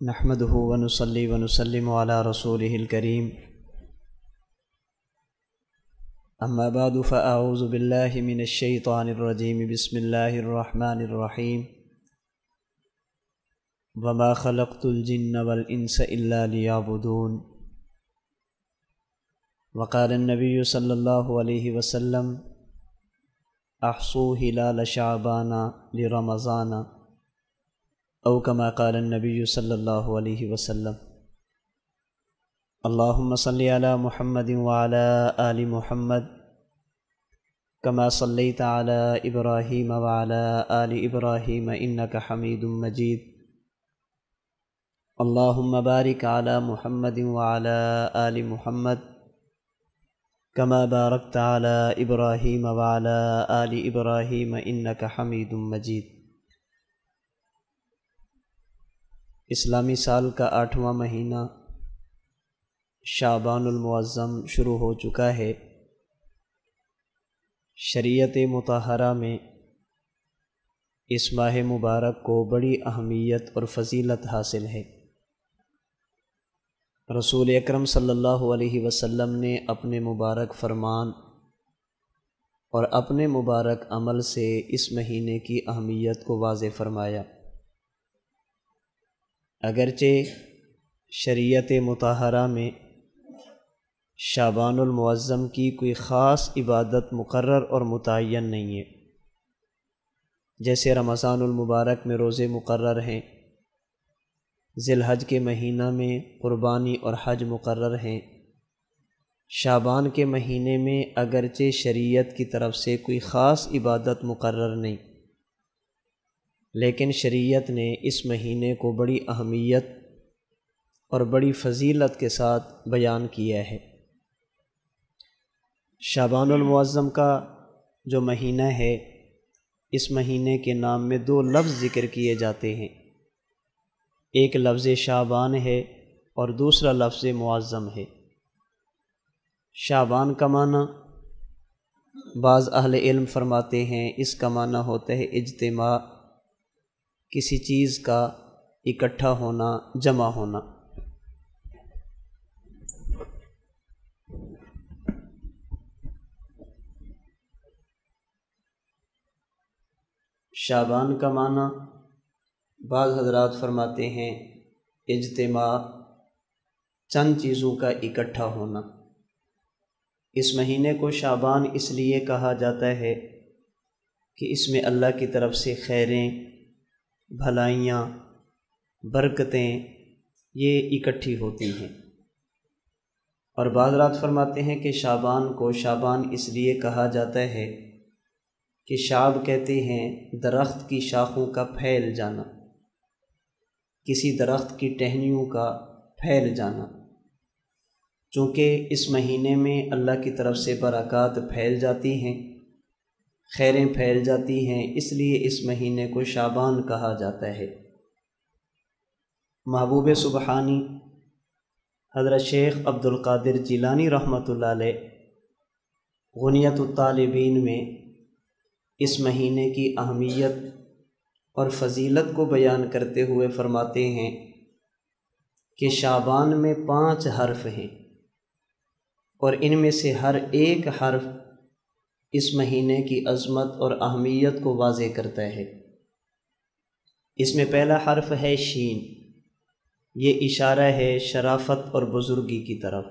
نحمده ونصلي ونسلم على رسوله الكريم أما بعد فأعوذ بالله من الشيطان الرجيم بسم الله الرحمن الرحيم وما خلقت الجن والإنس إلا ليعبدون وقال النبي صلى الله عليه وسلم أحصوا هلال شعبان لرمضان او كما قال النبي صلی اللہ علیہ وسلم اللهم صل على محمد وعلى آل محمد كما صليت على إبراهيم وعلى آل إبراهيم إنك حميد مجيد اللهم بارك على محمد وعلى آل محمد كما باركت على إبراهيم وعلى آل إبراهيم إنك حميد مجيد۔ اسلامی سال کا 8واں مہینہ شعبان المعظم شروع ہو چکا ہے۔ شریعت مطہرہ میں اس ماہ مبارک کو بڑی اہمیت اور فضیلت حاصل ہے۔ رسول اکرم صلی اللہ علیہ وسلم نے اپنے مبارک فرمان اور اپنے مبارک عمل سے اس مہینے کی اہمیت کو واضح فرمایا۔ اگرچہ شریعت مطہرہ میں شعبان المعظم کی کوئی خاص عبادت مقرر اور متعین نہیں ہے، جیسے رمضان المبارک میں روزے مقرر ہیں، ذی الحج کے مہینہ میں قربانی اور حج مقرر ہیں۔ شعبان کے مہینے میں اگرچہ شریعت کی طرف سے کوئی خاص عبادت مقرر نہیں، لیکن شریعت نے اس مہینے کو بڑی اہمیت اور بڑی فضیلت کے ساتھ بیان کیا ہے۔ شعبان المعظم کا جو مہینہ ہے، اس مہینے کے نام میں 2 لفظ ذکر کیے جاتے ہیں، ایک لفظ شعبان ہے اور دوسرا لفظ معظم ہے۔ شعبان کا معنی بعض اہل علم فرماتے ہیں اس کا معنی ہوتا ہے اجتماع، کسی چیز کا اکٹھا ہونا، جمع ہونا۔ شعبان کا معنی بعض حضرات فرماتے ہیں اجتماع، چند چیزوں کا اکٹھا ہونا۔ اس مہینے کو شعبان اس لیے کہا جاتا ہے کہ اس میں اللہ کی طرف سے خیریں، بھلائیاں، برکتیں یہ اکٹھی ہوتی ہیں۔ اور بعض رات فرماتے ہیں کہ شعبان کو شعبان اس لیے کہا جاتا ہے کہ شعب کہتے ہیں درخت کی شاخوں کا پھیل جانا، کسی درخت کی ٹہنیوں کا پھیل جانا۔ چونکہ اس مہینے میں اللہ کی طرف سے برکات پھیل جاتی ہیں، خیریں پھیل جاتی ہیں، اس لیے اس مہینے کو شعبان کہا جاتا ہے۔ محبوب سبحانی حضرت شیخ عبد القادر جیلانی رحمۃ اللہ علیہ غنیت الطالبین میں اس مہینے کی اہمیت اور فضیلت کو بیان کرتے ہوئے فرماتے ہیں کہ شعبان میں 5 حرف ہیں اور ان میں سے ہر ایک حرف اس مہینے کی عظمت اور اہمیت کو واضح کرتا ہے۔ اس میں پہلا حرف ہے شین، یہ اشارہ ہے شرافت اور بزرگی کی طرف۔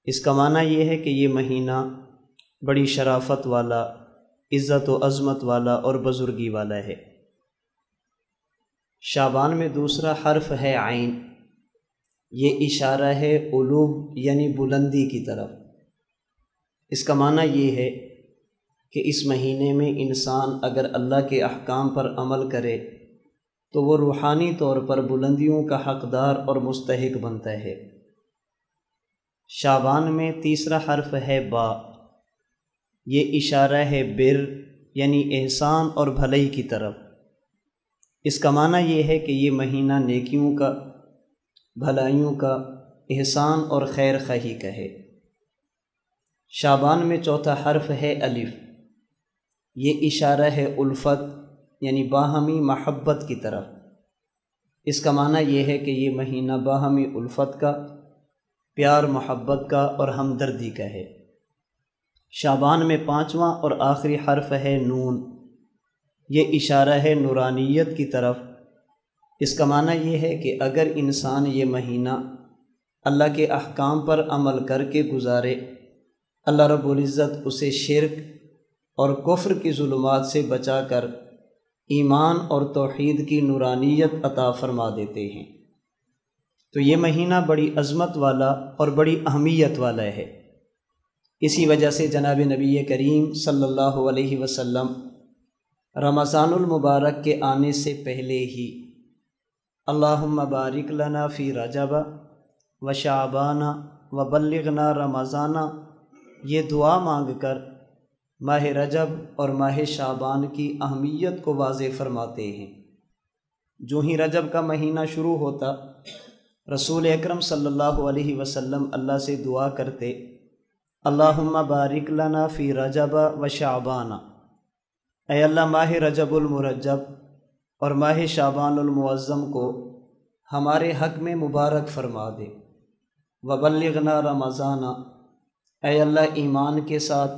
اس کا معنی یہ ہے کہ یہ مہینہ بڑی شرافت والا، عزت و عظمت والا اور بزرگی والا ہے۔ شعبان میں دوسرا حرف ہے عین، یہ اشارہ ہے علو یعنی بلندی کی طرف۔ اس کا معنی یہ ہے کہ اس مہینے میں انسان اگر اللہ کے احکام پر عمل کرے تو وہ روحانی طور پر بلندیوں کا حقدار اور مستحق بنتا ہے۔ شعبان میں تیسرا حرف ہے با، یہ اشارہ ہے بر یعنی احسان اور بھلائی کی طرف۔ اس کا معنی یہ ہے کہ یہ مہینہ نیکیوں کا، بھلائیوں کا، احسان اور خیر خواہی کا ہے۔ شعبان میں چوتھا حرف ہے الف، یہ اشارہ ہے الفت یعنی باہمی محبت کی طرف۔ اس کا معنی یہ ہے کہ یہ مہینہ باہمی الفت کا، پیار محبت کا اور ہمدردی کا ہے۔ شعبان میں 5واں اور آخری حرف ہے نون، یہ اشارہ ہے نورانیت کی طرف۔ اس کا معنی یہ ہے کہ اگر انسان یہ مہینہ اللہ کے احکام پر عمل کر کے گزارے، اللہ رب العزت اسے شرک اور کفر کی ظلمات سے بچا کر ایمان اور توحید کی نورانیت عطا فرما دیتے ہیں۔ تو یہ مہینہ بڑی عظمت والا اور بڑی اہمیت والا ہے۔ اسی وجہ سے جناب نبی کریم صلی اللہ علیہ وسلم رمضان المبارک کے آنے سے پہلے ہی اللہم بارک لنا فی رجب و شعبان و بلغنا رمضان، یہ دعا مانگ کر ماہ رجب اور ماہ شعبان کی اہمیت کو واضح فرماتے ہیں۔ جو ہی رجب کا مہینہ شروع ہوتا، رسول اکرم صلی اللہ علیہ وسلم اللہ سے دعا کرتے، اللہم بارک لنا فی رجب و شعبان، اے اللہ ماہ رجب المرجب اور ماہ شعبان المعظم کو ہمارے حق میں مبارک فرما دے۔ وبلغنا رمضان، اے اللہ ایمان کے ساتھ،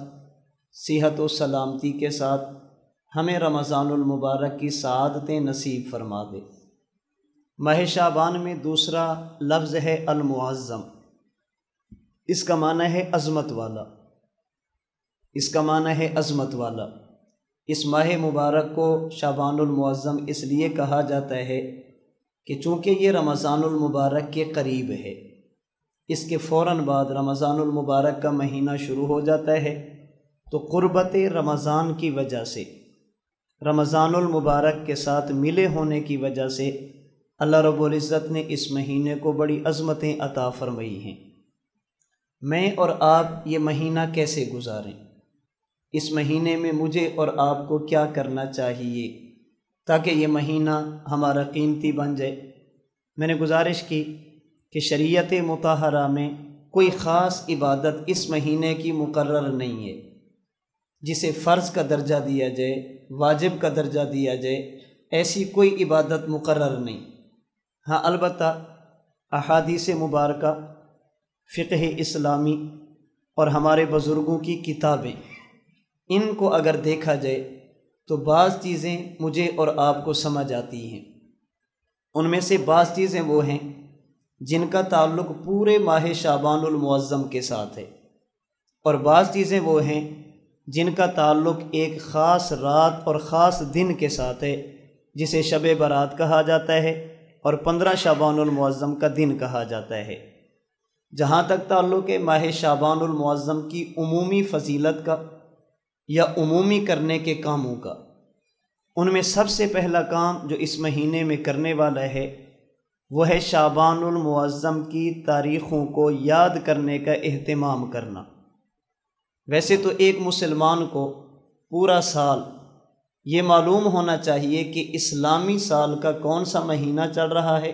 صحت و سلامتی کے ساتھ ہمیں رمضان المبارک کی سعادتیں نصیب فرما دے۔ ماہ شعبان میں دوسرا لفظ ہے المعظم، اس کا معنی ہے عظمت والا، اس کا معنی ہے عظمت والا۔ اس ماہ مبارک کو شعبان المعظم اس لیے کہا جاتا ہے کہ چونکہ یہ رمضان المبارک کے قریب ہے، اس کے فوراً بعد رمضان المبارک کا مہینہ شروع ہو جاتا ہے، تو قربت رمضان کی وجہ سے، رمضان المبارک کے ساتھ ملے ہونے کی وجہ سے اللہ رب العزت نے اس مہینے کو بڑی عظمتیں عطا فرمائی ہیں۔ میں اور آپ یہ مہینہ کیسے گزاریں؟ اس مہینے میں مجھے اور آپ کو کیا کرنا چاہیے تاکہ یہ مہینہ ہمارا قیمتی بن جائے؟ میں نے گزارش کی کہ شریعت مطہرہ میں کوئی خاص عبادت اس مہینے کی مقرر نہیں ہے جسے فرض کا درجہ دیا جائے، واجب کا درجہ دیا جائے، ایسی کوئی عبادت مقرر نہیں۔ ہاں البتہ احادیث مبارکہ، فقہ اسلامی اور ہمارے بزرگوں کی کتابیں، ان کو اگر دیکھا جائے تو بعض چیزیں مجھے اور آپ کو سمجھ آتی ہیں۔ ان میں سے بعض چیزیں وہ ہیں جن کا تعلق پورے ماہ شعبان المعظم کے ساتھ ہے، اور بعض چیزیں وہ ہیں جن کا تعلق ایک خاص رات اور خاص دن کے ساتھ ہے، جسے شب برات کہا جاتا ہے اور 15 شعبان المعظم کا دن کہا جاتا ہے۔ جہاں تک تعلق ہے ماہ شعبان المعظم کی عمومی فضیلت کا یا عمومی کرنے کے کاموں کا، ان میں سب سے پہلا کام جو اس مہینے میں کرنے والا ہے وہ ہے شعبان المعظم کی تاریخوں کو یاد کرنے کا اہتمام کرنا۔ ویسے تو ایک مسلمان کو پورا سال یہ معلوم ہونا چاہیے کہ اسلامی سال کا کون سا مہینہ چل رہا ہے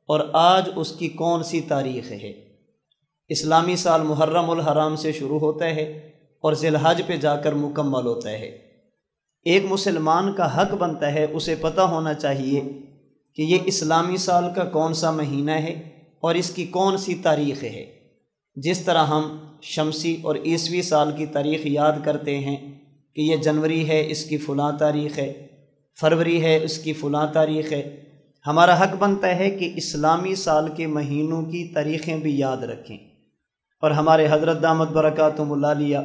اور آج اس کی کون سی تاریخ ہے۔ اسلامی سال محرم الحرام سے شروع ہوتا ہے اور ذی الحج پہ جا کر مکمل ہوتا ہے۔ ایک مسلمان کا حق بنتا ہے اسے پتہ ہونا چاہیے کہ یہ اسلامی سال کا کون سا مہینہ ہے اور اس کی کون سی تاریخ ہے۔ جس طرح ہم شمسی اور عیسوی سال کی تاریخ یاد کرتے ہیں کہ یہ جنوری ہے، اس کی فلاں تاریخ ہے، فروری ہے، اس کی فلاں تاریخ ہے، ہمارا حق بنتا ہے کہ اسلامی سال کے مہینوں کی تاریخیں بھی یاد رکھیں۔ اور ہمارے حضرت دامت برکاتہم اللہ علیہ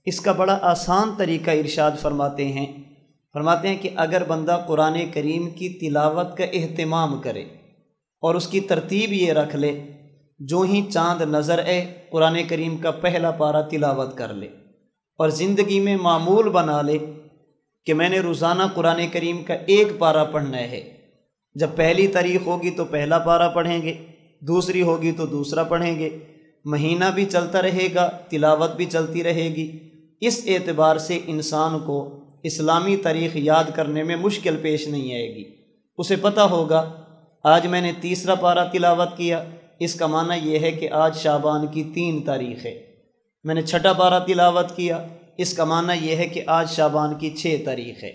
اس کا بڑا آسان طریقہ ارشاد فرماتے ہیں کہ اگر بندہ قرآن کریم کی تلاوت کا اہتمام کرے اور اس کی ترتیب یہ رکھ لے، جو ہی چاند نظر آئے قرآن کریم کا پہلا پارہ تلاوت کر لے اور زندگی میں معمول بنا لے کہ میں نے روزانہ قرآن کریم کا ایک پارہ پڑھنا ہے۔ جب پہلی تاریخ ہوگی تو پہلا پارہ پڑھیں گے، دوسری ہوگی تو دوسرا پڑھیں گے، مہینہ بھی چلتا رہے گا، تلاوت بھی چلتی رہے گی۔ اس اعتبار سے انسان کو اسلامی تاریخ یاد کرنے میں مشکل پیش نہیں آئے گی۔ اسے پتہ ہوگا آج میں نے تیسرا پارہ تلاوت کیا، اس کا معنی یہ ہے کہ آج شعبان کی 3 تاریخ ہے۔ میں نے چھٹا پارہ تلاوت کیا، اس کا معنی یہ ہے کہ آج شعبان کی 6 تاریخ ہے۔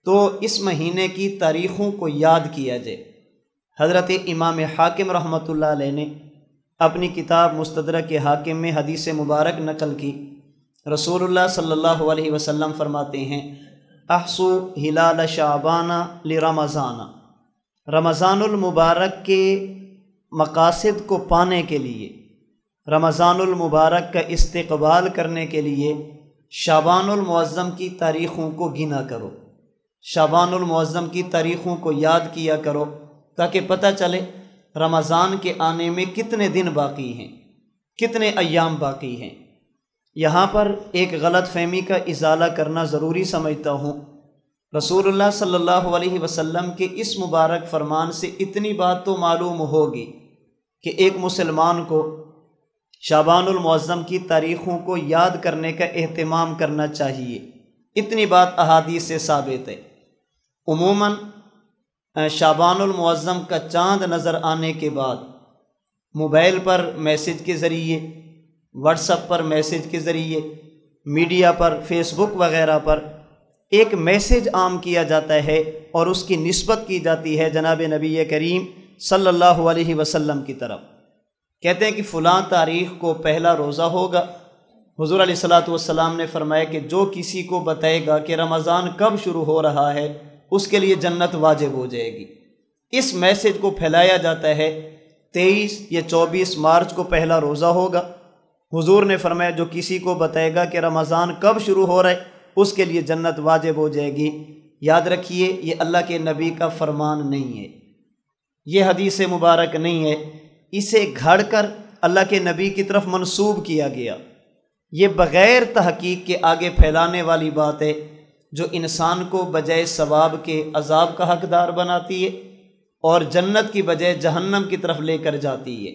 تو اس مہینے کی تاریخوں کو یاد کیا جائے۔ حضرت امام حاکم رحمۃ اللہ علیہ نے اپنی کتاب مستدرک حاکم میں حدیث مبارک نقل کی۔ رسول اللہ صلی اللہ علیہ وسلم فرماتے ہیں احصو ہلال شعبان لرمضان، رمضان المبارک کے مقاصد کو پانے کے لیے، رمضان المبارک کا استقبال کرنے کے لیے شعبان المعظم کی تاریخوں کو گنا کرو، شعبان المعظم کی تاریخوں کو یاد کیا کرو، تاکہ پتہ چلے رمضان کے آنے میں کتنے دن باقی ہیں، کتنے ایام باقی ہیں۔ یہاں پر ایک غلط فہمی کا ازالہ کرنا ضروری سمجھتا ہوں۔ رسول اللہ صلی اللہ علیہ وسلم کے اس مبارک فرمان سے اتنی بات تو معلوم ہوگی کہ ایک مسلمان کو شعبان المعظم کی تاریخوں کو یاد کرنے کا اہتمام کرنا چاہیے، اتنی بات احادیث سے ثابت ہے۔ عموماً شعبان المعظم کا چاند نظر آنے کے بعد موبائل پر میسج کے ذریعے، واٹس ایپ پر میسج کے ذریعے، میڈیا پر، فیس بک وغیرہ پر ایک میسج عام کیا جاتا ہے اور اس کی نسبت کی جاتی ہے جناب نبی کریم صلی اللہ علیہ وسلم کی طرف۔ کہتے ہیں کہ فلاں تاریخ کو پہلا روزہ ہوگا۔ حضور علیہ الصلوۃ والسلام نے فرمایا کہ جو کسی کو بتائے گا کہ رمضان کب شروع ہو رہا ہے اس کے لیے جنت واجب ہو جائے گی۔ اس میسج کو پھیلایا جاتا ہے 23 یا 24 مارچ کو پہلا روزہ ہوگا۔ حضور نے فرمایا جو کسی کو بتائے گا کہ رمضان کب شروع ہو رہا ہے اس کے لیے جنت واجب ہو جائے گی۔ یاد رکھیے یہ اللہ کے نبی کا فرمان نہیں ہے، یہ حدیث مبارک نہیں ہے، اسے گھڑ کر اللہ کے نبی کی طرف منسوب کیا گیا۔ یہ بغیر تحقیق کے آگے پھیلانے والی بات ہے جو انسان کو بجائے ثواب کے عذاب کا حقدار بناتی ہے اور جنت کی بجائے جہنم کی طرف لے کر جاتی ہے۔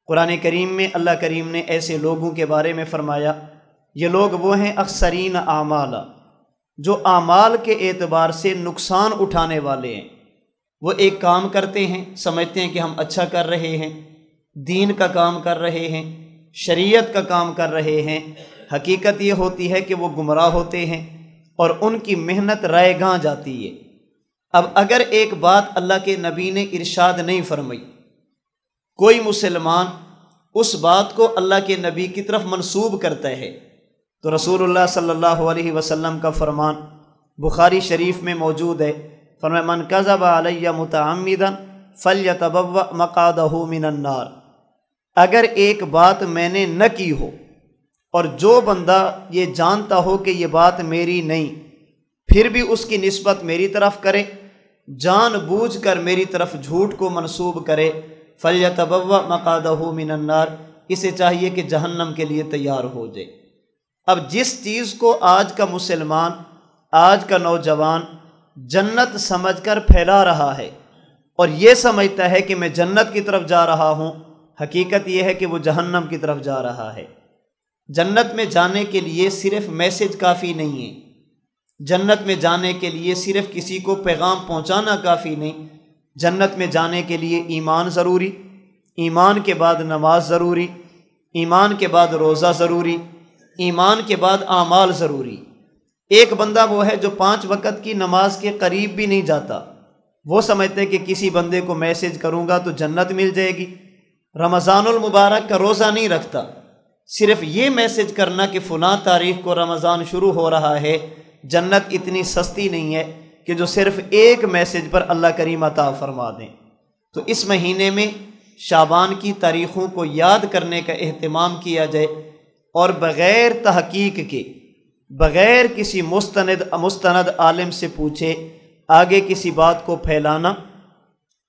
قرآن کریم میں اللہ کریم نے ایسے لوگوں کے بارے میں فرمایا یہ لوگ وہ ہیں اکثرین اعمالا، جو اعمال کے اعتبار سے نقصان اٹھانے والے ہیں۔ وہ ایک کام کرتے ہیں، سمجھتے ہیں کہ ہم اچھا کر رہے ہیں، دین کا کام کر رہے ہیں، شریعت کا کام کر رہے ہیں، حقیقت یہ ہوتی ہے کہ وہ گمراہ ہوتے ہیں اور ان کی محنت رائے گاں جاتی ہے۔ اب اگر ایک بات اللہ کے نبی نے ارشاد نہیں فرمائی، کوئی مسلمان اس بات کو اللہ کے نبی کی طرف منسوب کرتا ہے تو رسول اللہ صلی اللہ علیہ وسلم کا فرمان بخاری شریف میں موجود ہے، فرمایا من کذب علی متعمدا فلیتبوأ مقعدہ من النار۔ اگر ایک بات میں نے نہ کی ہو اور جو بندہ یہ جانتا ہو کہ یہ بات میری نہیں پھر بھی اس کی نسبت میری طرف کرے، جان بوجھ کر میری طرف جھوٹ کو منسوب کرے، فلیتبوأ مقعدہ من النار، اسے چاہیے کہ جہنم کے لیے تیار ہو جائے۔ اب جس چیز کو آج کا مسلمان، آج کا نوجوان جنت سمجھ کر پھیلا رہا ہے اور یہ سمجھتا ہے کہ میں جنت کی طرف جا رہا ہوں، حقیقت یہ ہے کہ وہ جہنم کی طرف جا رہا ہے۔ جنت میں جانے کے لیے صرف میسج کافی نہیں ہے، جنت میں جانے کے لیے صرف کسی کو پیغام پہنچانا کافی نہیں، جنت میں جانے کے لیے ایمان ضروری، ایمان کے بعد نماز ضروری، ایمان کے بعد روزہ ضروری، ایمان کے بعد اعمال ضروری۔ ایک بندہ وہ ہے جو 5 وقت کی نماز کے قریب بھی نہیں جاتا، وہ سمجھتے کہ کسی بندے کو میسج کروں گا تو جنت مل جائے گی، رمضان المبارک کا روزہ نہیں رکھتا، صرف یہ میسج کرنا کہ فلاں تاریخ کو رمضان شروع ہو رہا ہے۔ جنت اتنی سستی نہیں ہے کہ جو صرف ایک میسج پر اللہ کریم عطا فرما دیں۔ تو اس مہینے میں شعبان کی تاریخوں کو یاد کرنے کا اہتمام کیا جائے اور بغیر تحقیق کے، بغیر کسی مستند عالم سے پوچھے آگے کسی بات کو پھیلانا،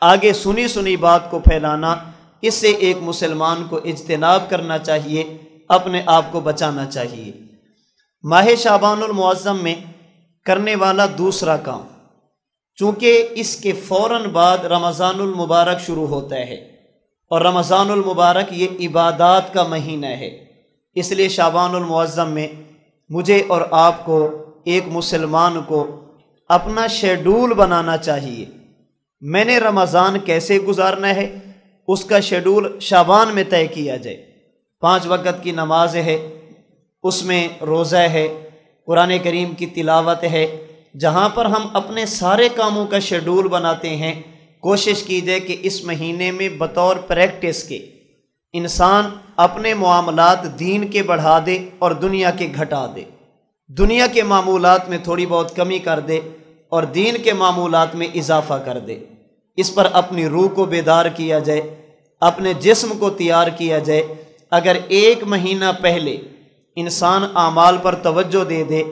آگے سنی بات کو پھیلانا، اس سے ایک مسلمان کو اجتناب کرنا چاہیے، اپنے آپ کو بچانا چاہیے۔ ماہ شعبان المعظم میں کرنے والا دوسرا کام، چونکہ اس کے فوراً بعد رمضان المبارک شروع ہوتا ہے اور رمضان المبارک یہ عبادات کا مہینہ ہے، اس لیے شعبان المعظم میں مجھے اور آپ کو، ایک مسلمان کو اپنا شیڈول بنانا چاہیے۔ میں نے رمضان کیسے گزارنا ہے اس کا شیڈول شعبان میں طے کیا جائے۔ 5 وقت کی نماز ہے، اس میں روزہ ہے، قرآن کریم کی تلاوت ہے، جہاں پر ہم اپنے سارے کاموں کا شیڈول بناتے ہیں کوشش کی جائے کہ اس مہینے میں بطور پریکٹس کے انسان اپنے معاملات دین کے بڑھا دے اور دنیا کے گھٹا دے، دنیا کے معمولات میں تھوڑی بہت کمی کر دے اور دین کے معمولات میں اضافہ کر دے۔ اس پر اپنی روح کو بیدار کیا جائے، اپنے جسم کو تیار کیا جائے۔ اگر ایک مہینہ پہلے انسان اعمال پر توجہ دے دے،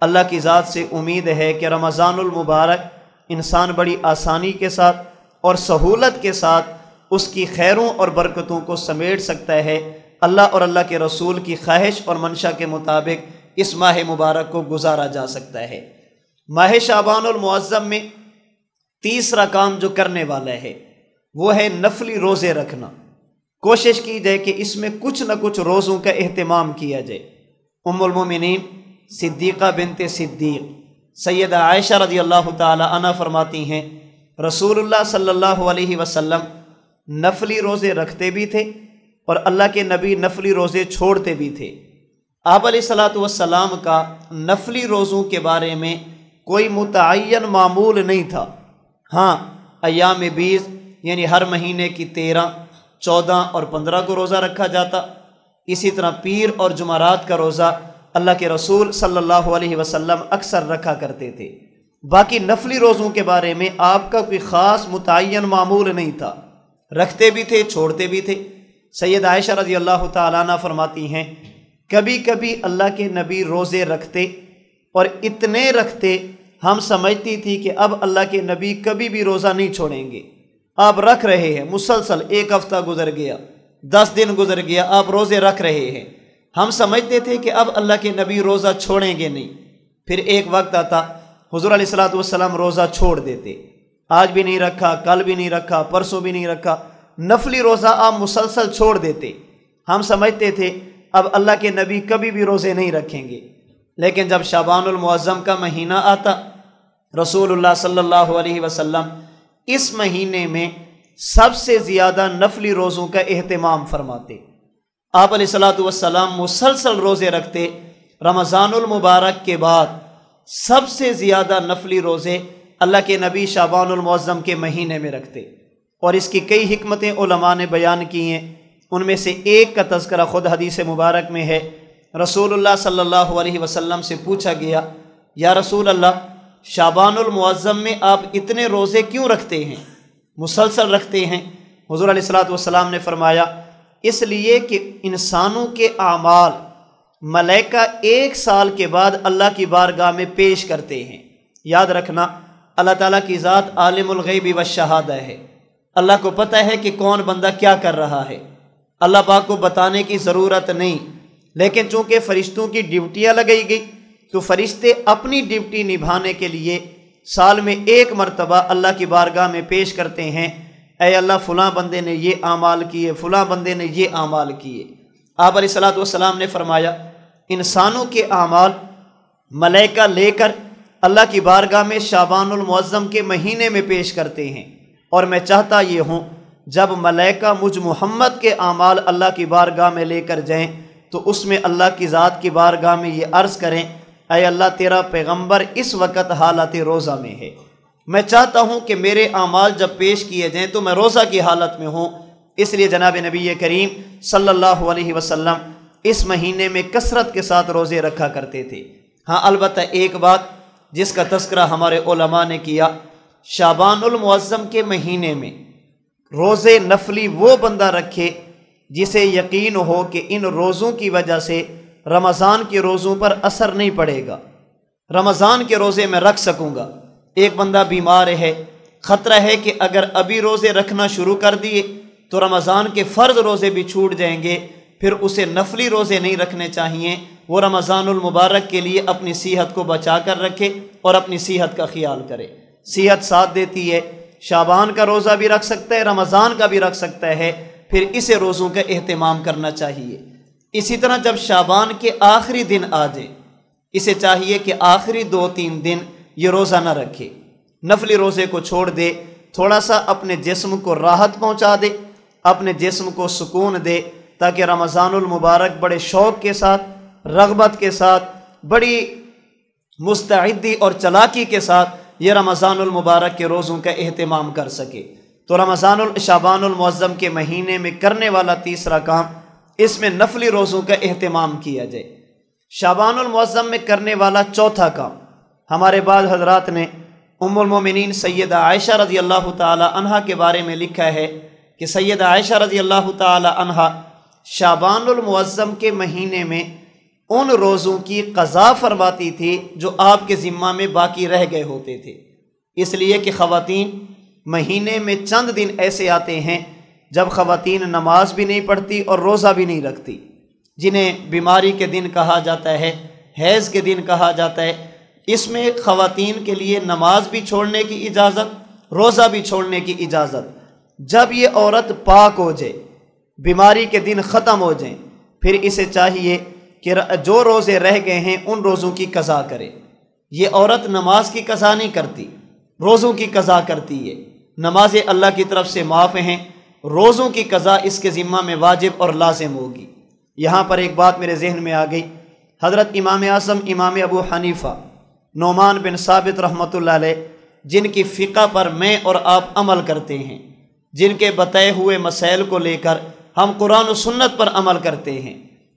اللہ کی ذات سے امید ہے کہ رمضان المبارک انسان بڑی آسانی کے ساتھ اور سہولت کے ساتھ اس کی خیروں اور برکتوں کو سمیٹ سکتا ہے۔ اللہ اور اللہ کے رسول کی خواہش اور منشا کے مطابق اس ماہ مبارک کو گزارا جا سکتا ہے۔ ماہ شعبان المعظم میں تیسرا کام جو کرنے والا ہے وہ ہے نفلی روزے رکھنا۔ کوشش کی جائے کہ اس میں کچھ نہ کچھ روزوں کا اہتمام کیا جائے۔ ام المومنین صدیقہ بنت صدیق سیدہ عائشہ رضی اللہ تعالی عنہ فرماتی ہیں رسول اللہ صلی اللہ علیہ وسلم نفلی روزے رکھتے بھی تھے اور اللہ کے نبی نفلی روزے چھوڑتے بھی تھے۔ آپ علیہ الصلوۃ والسلام کا نفلی روزوں کے بارے میں کوئی متعین معمول نہیں تھا۔ ہاں، ایام بیض یعنی ہر مہینے کی 13، 14 اور 15 کو روزہ رکھا جاتا۔ اسی طرح پیر اور جمعرات کا روزہ اللہ کے رسول صلی اللہ علیہ وسلم اکثر رکھا کرتے تھے۔ باقی نفلی روزوں کے بارے میں آپ کا کوئی خاص متعین معمول نہیں تھا، رکھتے بھی تھے چھوڑتے بھی تھے۔ سید عائشہ رضی اللہ تعالیٰ عنہ فرماتی ہیں کبھی کبھی اللہ کے نبی روزے رکھتے اور اتنے رکھتے ہم سمجھتی تھی کہ اب اللہ کے نبی کبھی بھی روزہ نہیں چھوڑیں گے۔ آپ رکھ رہے ہیں مسلسل، ایک ہفتہ گزر گیا، 10 دن گزر گیا، آپ روزے رکھ رہے ہیں۔ ہم سمجھتے تھے کہ اب اللہ کے نبی روزہ چھوڑیں گے نہیں۔ پھر ایک وقت آتا حضور علیہ الصلوۃ والسلام روزہ چھوڑ دیتے، آج بھی نہیں رکھا، کل بھی نہیں رکھا، پرسوں بھی نہیں رکھا، نفلی روزہ آپ مسلسل چھوڑ دیتے۔ ہم سمجھتے تھے اب اللہ کے نبی کبھی بھی روزے نہیں رکھیں گے۔ لیکن جب شعبان المعظم کا مہینہ آتا رسول اللہ صلی اللہ علیہ وسلم اس مہینے میں سب سے زیادہ نفلی روزوں کا اہتمام فرماتے۔ آپ علیہ الصلوۃ والسلام مسلسل روزے رکھتے۔ رمضان المبارک کے بعد سب سے زیادہ نفلی روزے اللہ کے نبی شعبان المعظم کے مہینے میں رکھتے، اور اس کی کئی حکمتیں علماء نے بیان کی ہیں۔ ان میں سے ایک کا تذکرہ خود حدیث مبارک میں ہے۔ رسول اللہ صلی اللہ علیہ وسلم سے پوچھا گیا یا رسول اللہ شعبان المعظم میں آپ اتنے روزے کیوں رکھتے ہیں، مسلسل رکھتے ہیں؟ حضور علیہ الصلوۃ والسلام نے فرمایا اس لیے کہ انسانوں کے اعمال ملائکہ 1 سال کے بعد اللہ کی بارگاہ میں پیش کرتے ہیں۔ یاد رکھنا اللہ تعالیٰ کی ذات عالم الغیب والشہادہ ہے، اللہ کو پتہ ہے کہ کون بندہ کیا کر رہا ہے۔ اللہ پاک کو بتانے کی ضرورت نہیں، لیکن چونکہ فرشتوں کی ڈیوٹیاں لگائی گئی تو فرشتے اپنی ڈیوٹی نبھانے کے لیے سال میں 1 مرتبہ اللہ کی بارگاہ میں پیش کرتے ہیں، اے اللہ فلاں بندے نے یہ اعمال کیے، فلاں بندے نے یہ اعمال کیے۔ آپ علیہ الصلوۃ والسلام نے فرمایا انسانوں کے اعمال ملائکہ لے کر اللہ کی بارگاہ میں شعبان المعظم کے مہینے میں پیش کرتے ہیں، اور میں چاہتا یہ ہوں جب ملائکہ مجھ محمد کے اعمال اللہ کی بارگاہ میں لے کر جائیں تو اس میں اللہ کی ذات کی بارگاہ میں یہ عرض کریں اے اللہ تیرا پیغمبر اس وقت حالت روزہ میں ہے، میں چاہتا ہوں کہ میرے اعمال جب پیش کیے جائیں تو میں روزہ کی حالت میں ہوں۔ اس لیے جناب نبی کریم صلی اللہ علیہ وسلم اس مہینے میں کثرت کے ساتھ روزے رکھا کرتے تھے۔ ہاں البتہ ایک بات جس کا تذکرہ ہمارے علماء نے کیا، شعبان المعظم کے مہینے میں روزے نفلی وہ بندہ رکھے جسے یقین ہو کہ ان روزوں کی وجہ سے رمضان کے روزوں پر اثر نہیں پڑے گا، رمضان کے روزے میں رکھ سکوں گا۔ ایک بندہ بیمار ہے، خطرہ ہے کہ اگر ابھی روزے رکھنا شروع کر دیے تو رمضان کے فرض روزے بھی چھوٹ جائیں گے، پھر اسے نفلی روزے نہیں رکھنے چاہیے۔ وہ رمضان المبارک کے لیے اپنی صحت کو بچا کر رکھے اور اپنی صحت کا خیال کرے۔ صحت ساتھ دیتی ہے، شعبان کا روزہ بھی رکھ سکتا ہے، رمضان کا بھی رکھ سکتا ہے، پھر اسے روزوں کا اہتمام کرنا چاہیے۔ اسی طرح جب شعبان کے آخری دن آ جائے اسے چاہیے کہ آخری 2-3 دن یہ روزہ نہ رکھے، نفلی روزے کو چھوڑ دے، تھوڑا سا اپنے جسم کو راحت پہنچا دے، اپنے جسم کو سکون دے، تاکہ رمضان المبارک بڑے شوق کے ساتھ، رغبت کے ساتھ، بڑی مستعدی اور چلاکی کے ساتھ یہ رمضان المبارک کے روزوں کا اہتمام کر سکے۔ تو شعبان المعظم کے مہینے میں کرنے والا تیسرا کام، اس میں نفلی روزوں کا اہتمام کیا جائے۔ شعبان المعظم میں کرنے والا چوتھا کام، ہمارے بعض حضرات نے ام المومنین سیدہ عائشہ رضی اللہ تعالی عنہا کے بارے میں لکھا ہے کہ سیدہ عائشہ رضی اللہ تعالی عنہا شعبان المعظم کے مہینے میں ان روزوں کی قضا فرماتی تھی جو آپ کے ذمہ میں باقی رہ گئے ہوتے تھے، اس لیے کہ خواتین مہینے میں چند دن ایسے آتے ہیں جب خواتین نماز بھی نہیں پڑھتی اور روزہ بھی نہیں رکھتی، جنہیں بیماری کے دن کہا جاتا ہے، حیض کے دن کہا جاتا ہے۔ اس میں خواتین کے لیے نماز بھی چھوڑنے کی اجازت، روزہ بھی چھوڑنے کی اجازت۔ جب یہ عورت پاک ہو جائے، بیماری کے دن ختم ہو جائیں، پھر اسے چاہیے کہ جو روزے رہ گئے ہیں ان روزوں کی قضا کرے۔ یہ عورت نماز کی قضا نہیں کرتی، روزوں کی قضا کرتی ہے۔ نمازیں اللہ کی طرف سے معاف ہیں، روزوں کی قضا اس کے ذمہ میں واجب اور لازم ہوگی۔ یہاں پر ایک بات میرے ذہن میں آ گئی، حضرت امام اعظم امام ابو حنیفہ نعمان بن ثابت رحمۃ اللہ علیہ، جن کی فقہ پر میں اور آپ عمل کرتے ہیں، جن کے بتائے ہوئے مسائل کو لے کر ہم قرآن و سنت پر عمل کرتے ہیں،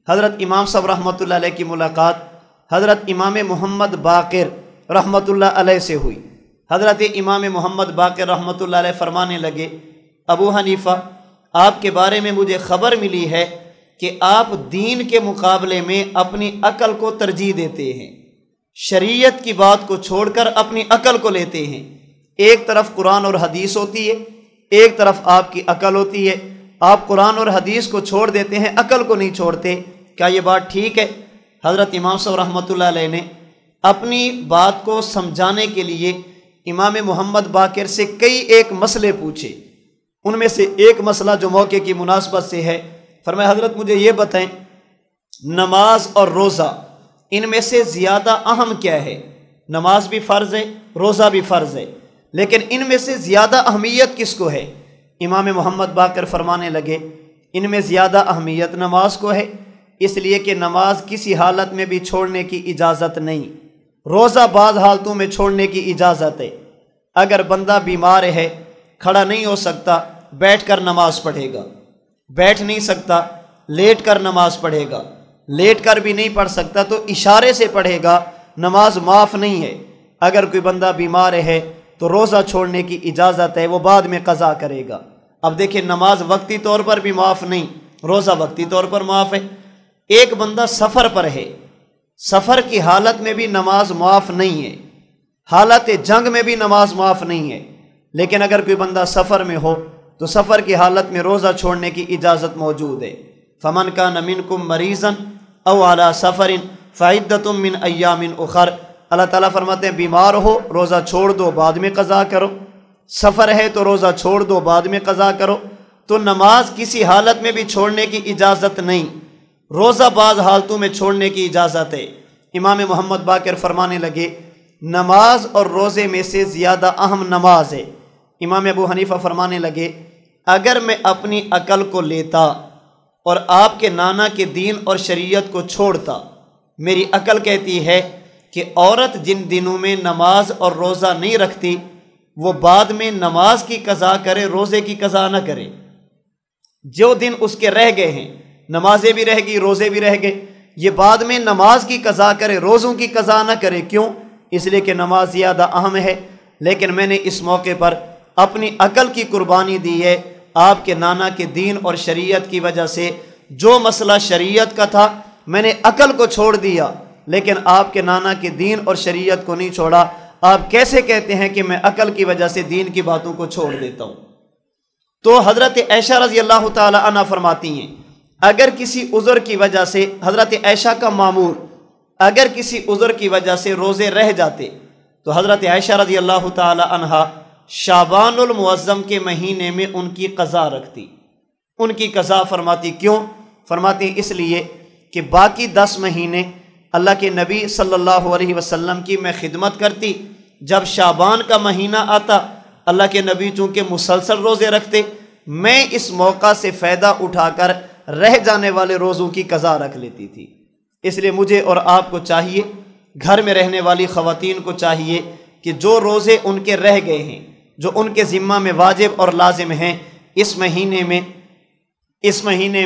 حضرت امام صاحب رحمۃ اللہ علیہ کی ملاقات حضرت امام محمد باقر رحمۃ اللہ علیہ سے ہوئی۔ حضرت امام محمد باقر رحمۃ اللہ علیہ فرمانے لگے، ابو حنیفہ آپ کے بارے میں مجھے خبر ملی ہے کہ آپ دین کے مقابلے میں اپنی عقل کو ترجیح دیتے ہیں، شریعت کی بات کو چھوڑ کر اپنی عقل کو لیتے ہیں۔ ایک طرف قرآن اور حدیث ہوتی ہے، ایک طرف آپ کی عقل ہوتی ہے، آپ قرآن اور حدیث کو چھوڑ دیتے ہیں، عقل کو نہیں چھوڑتے، کیا یہ بات ٹھیک ہے؟ حضرت امام صاحب رحمۃ اللہ علیہ نے اپنی بات کو سمجھانے کے لیے امام محمد باقر سے کئی ایک مسئلے پوچھے۔ ان میں سے ایک مسئلہ جو موقع کی مناسبت سے ہے، فرمایا حضرت مجھے یہ بتائیں، نماز اور روزہ ان میں سے زیادہ اہم کیا ہے؟ نماز بھی فرض ہے، روزہ بھی فرض ہے، لیکن ان میں سے زیادہ اہمیت کس کو ہے؟ امام محمد باقر فرمانے لگے، ان میں زیادہ اہمیت نماز کو ہے، اس لیے کہ نماز کسی حالت میں بھی چھوڑنے کی اجازت نہیں، روزہ بعض حالتوں میں چھوڑنے کی اجازت ہے۔ اگر بندہ بیمار ہے، کھڑا نہیں ہو سکتا، بیٹھ کر نماز پڑھے گا، بیٹھ نہیں سکتا، لیٹ کر نماز پڑھے گا، لیٹ کر بھی نہیں پڑھ سکتا تو اشارے سے پڑھے گا، نماز معاف نہیں ہے۔ اگر کوئی بندہ بیمار ہے تو روزہ چھوڑنے کی اجازت ہے، وہ بعد میں قضا کرے گا۔ اب دیکھیں، نماز وقتی طور پر بھی معاف نہیں، روزہ وقتی طور پر معاف ہے۔ ایک بندہ سفر پر ہے، سفر کی حالت میں بھی نماز معاف نہیں ہے، حالت جنگ میں بھی نماز معاف نہیں ہے، لیکن اگر کوئی بندہ سفر میں ہو تو سفر کی حالت میں روزہ چھوڑنے کی اجازت موجود ہے۔ فمن کان منکم مریضا او علی سفر فعدۃ من ایام اخر، اللہ تعالیٰ فرماتے ہیں بیمار ہو روزہ چھوڑ دو، بعد میں قضا کرو، سفر ہے تو روزہ چھوڑ دو، بعد میں قضا کرو۔ تو نماز کسی حالت میں بھی چھوڑنے کی اجازت نہیں، روزہ بعض حالتوں میں چھوڑنے کی اجازت ہے۔ امام محمد باقر فرمانے لگے، نماز اور روزے میں سے زیادہ اہم نماز ہے۔ امام ابو حنیفہ فرمانے لگے، اگر میں اپنی عقل کو لیتا اور آپ کے نانا کے دین اور شریعت کو چھوڑتا، میری عقل کہتی ہے کہ عورت جن دنوں میں نماز اور روزہ نہیں رکھتی وہ بعد میں نماز کی قضا کرے، روزے کی قضا نہ کرے۔ جو دن اس کے رہ گئے ہیں، نمازیں بھی رہ گئی، روزے بھی رہ گئے، یہ بعد میں نماز کی قضا کرے، روزوں کی قضا نہ کرے۔ کیوں؟ اس لیے کہ نماز زیادہ اہم ہے۔ لیکن میں نے اس موقع پر اپنی عقل کی قربانی دی ہے، آپ کے نانا کے دین اور شریعت کی وجہ سے جو مسئلہ شریعت کا تھا میں نے عقل کو چھوڑ دیا، لیکن آپ کے نانا کے دین اور شریعت کو نہیں چھوڑا۔ آپ کیسے کہتے ہیں کہ میں عقل کی وجہ سے دین کی باتوں کو چھوڑ دیتا ہوں؟ تو حضرت عائشہ رضی اللہ تعالی عنہ فرماتی ہیں، اگر کسی عذر کی وجہ سے، حضرت عائشہ کا معمول، اگر کسی عذر کی وجہ سے روزے رہ جاتے تو حضرت عائشہ رضی اللہ تعالی عنہ شعبان المعظم کے مہینے میں ان کی قضا رکھتی، ان کی قضا فرماتی۔ کیوں؟ فرماتی اس لیے کہ باقی 10 مہینے اللہ کے نبی صلی اللہ علیہ وسلم کی میں خدمت کرتی، جب شعبان کا مہینہ آتا اللہ کے نبی چونکہ مسلسل روزے رکھتے، میں اس موقع سے فائدہ اٹھا کر رہ جانے والے روزوں کی قضا رکھ لیتی تھی۔ اس لیے مجھے اور آپ کو چاہیے، گھر میں رہنے والی خواتین کو چاہیے کہ جو روزے ان کے رہ گئے ہیں جو ان کے ذمہ میں واجب اور لازم ہیں اس مہینے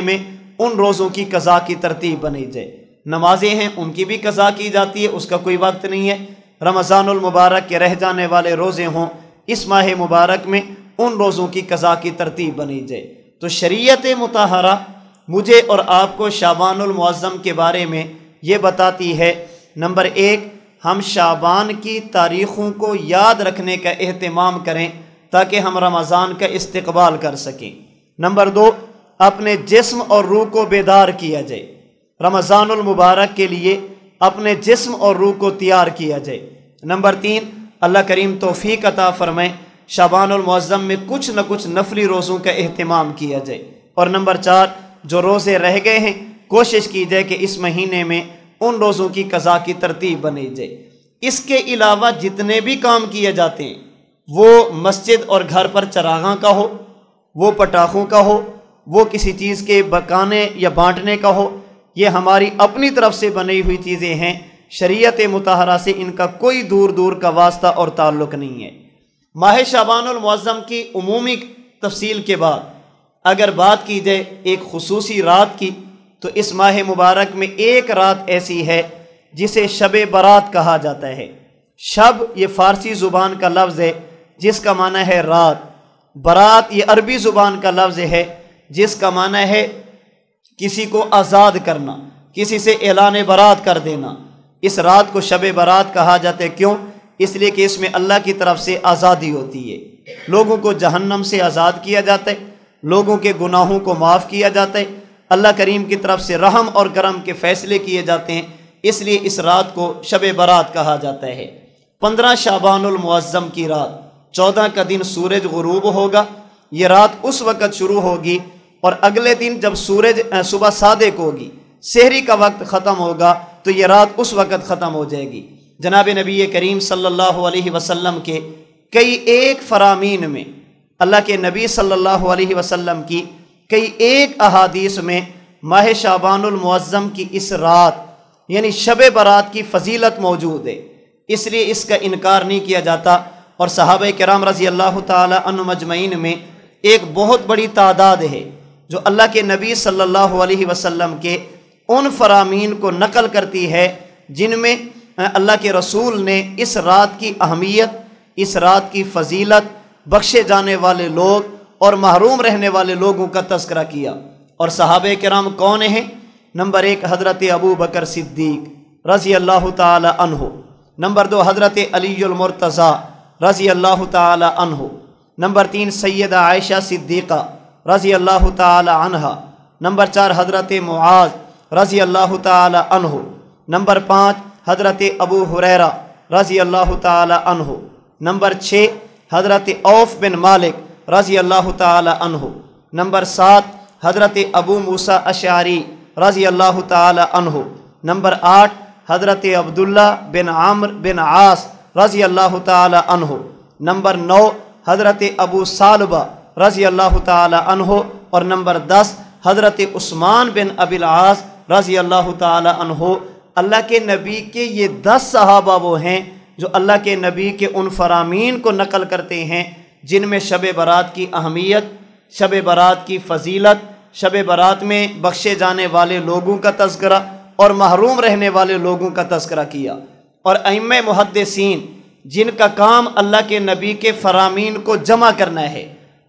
میں ان روزوں کی قضا کی ترتیب بنائی جائے۔ نمازیں ہیں ان کی بھی قضا کی جاتی ہے، اس کا کوئی وقت نہیں ہے۔ رمضان المبارک کے رہ جانے والے روزے ہوں اس ماہ مبارک میں ان روزوں کی قضا کی ترتیب بنائی جائے۔ تو شریعت مطہرہ مجھے اور آپ کو شعبان المعظم کے بارے میں یہ بتاتی ہے، نمبر 1 ہم شعبان کی تاریخوں کو یاد رکھنے کا اہتمام کریں تاکہ ہم رمضان کا استقبال کر سکیں۔ نمبر 2 اپنے جسم اور روح کو بیدار کیا جائے، رمضان المبارک کے لیے اپنے جسم اور روح کو تیار کیا جائے۔ نمبر 3 اللہ کریم توفیق عطا فرمائے شعبان المعظم میں کچھ نہ کچھ نفلی روزوں کا اہتمام کیا جائے۔ اور نمبر 4 جو روزے رہ گئے ہیں کوشش کی جائے کہ اس مہینے میں ان روزوں کی قضا کی ترتیب بنائی جائے۔ اس کے علاوہ جتنے بھی کام کیے جاتے ہیں وہ مسجد اور گھر پر چراغاں کا ہو، وہ پٹاخوں کا ہو، وہ کسی چیز کے بکانے یا بانٹنے کا ہو، یہ ہماری اپنی طرف سے بنی ہوئی چیزیں ہیں، شریعت مطہرہ سے ان کا کوئی دور کا واسطہ اور تعلق نہیں ہے۔ ماہ شعبان المعظم کی عمومی تفصیل کے بعد اگر بات کی جائے ایک خصوصی رات کی، تو اس ماہ مبارک میں ایک رات ایسی ہے جسے شب برات کہا جاتا ہے۔ شب یہ فارسی زبان کا لفظ ہے جس کا معنی ہے رات، برات یہ عربی زبان کا لفظ ہے جس کا معنی ہے کسی کو آزاد کرنا، کسی سے اعلان برات کر دینا۔ اس رات کو شب برات کہا جاتا ہے، کیوں؟ اس لیے کہ اس میں اللہ کی طرف سے آزادی ہوتی ہے، لوگوں کو جہنم سے آزاد کیا جاتا ہے، لوگوں کے گناہوں کو معاف کیا جاتا ہے، اللہ کریم کی طرف سے رحم اور کرم کے فیصلے کیے جاتے ہیں، اس لیے اس رات کو شب برات کہا جاتا ہے۔ 15 شعبان المعظم کی رات 14 کا دن سورج غروب ہوگا، یہ رات اس وقت شروع ہوگی اور اگلے دن جب سورج صبح صادق ہوگی، سحری کا وقت ختم ہوگا تو یہ رات اس وقت ختم ہو جائے گی۔ جناب نبی کریم صلی اللہ علیہ وسلم کے کئی ایک فرامین میں، اللہ کے نبی صلی اللہ علیہ وسلم کی کئی ایک احادیث میں ماہ شعبان المعظم کی اس رات یعنی شب برات کی فضیلت موجود ہے، اس لیے اس کا انکار نہیں کیا جاتا۔ اور صحابہ کرام رضی اللہ تعالی عنہم اجمعین میں ایک بہت بڑی تعداد ہے جو اللہ کے نبی صلی اللہ علیہ وسلم کے ان فرامین کو نقل کرتی ہے جن میں اللہ کے رسول نے اس رات کی اہمیت، اس رات کی فضیلت، بخشے جانے والے لوگ اور محروم رہنے والے لوگوں کا تذکرہ کیا۔ اور صحابہ کرام کون ہیں؟ نمبر 1 حضرت ابو بکر صدیق رضی اللہ تعالی عنہ، نمبر 2 حضرت علی المرتضیٰ رضی اللہ تعالی عنہ، نمبر 3 سیدہ عائشہ صدیقہ رضی اللہ تعالی عنہا، نمبر 4 حضرت معاذ رضی اللہ تعالی عنہ، نمبر 5 حضرت ابو ہریرہ رضی اللہ تعالی عنہ، نمبر 6 حضرت عوف بن مالک رضی اللہ تعالی عنہ، نمبر 7 حضرت ابو موسیٰ اشعری رضی اللہ تعالی عنہ، نمبر 8 حضرت عبداللہ بن عمرو بن عاص رضی اللہ تعالی عنہ، نمبر 9 حضرت ابو ثعلبہ رضی اللہ تعالی عنہ، اور نمبر 10 حضرت عثمان بن ابی العاص رضی اللہ تعالی عنہ۔ اللہ کے نبی کے یہ 10 صحابہ وہ ہیں جو اللہ کے نبی کے ان فرامین کو نقل کرتے ہیں جن میں شب برات کی اہمیت، شب برات کی فضیلت، شب برات میں بخشے جانے والے لوگوں کا تذکرہ اور محروم رہنے والے لوگوں کا تذکرہ کیا۔ اور ائمہ محدثین جن کا کام اللہ کے نبی کے فرامین کو جمع کرنا ہے،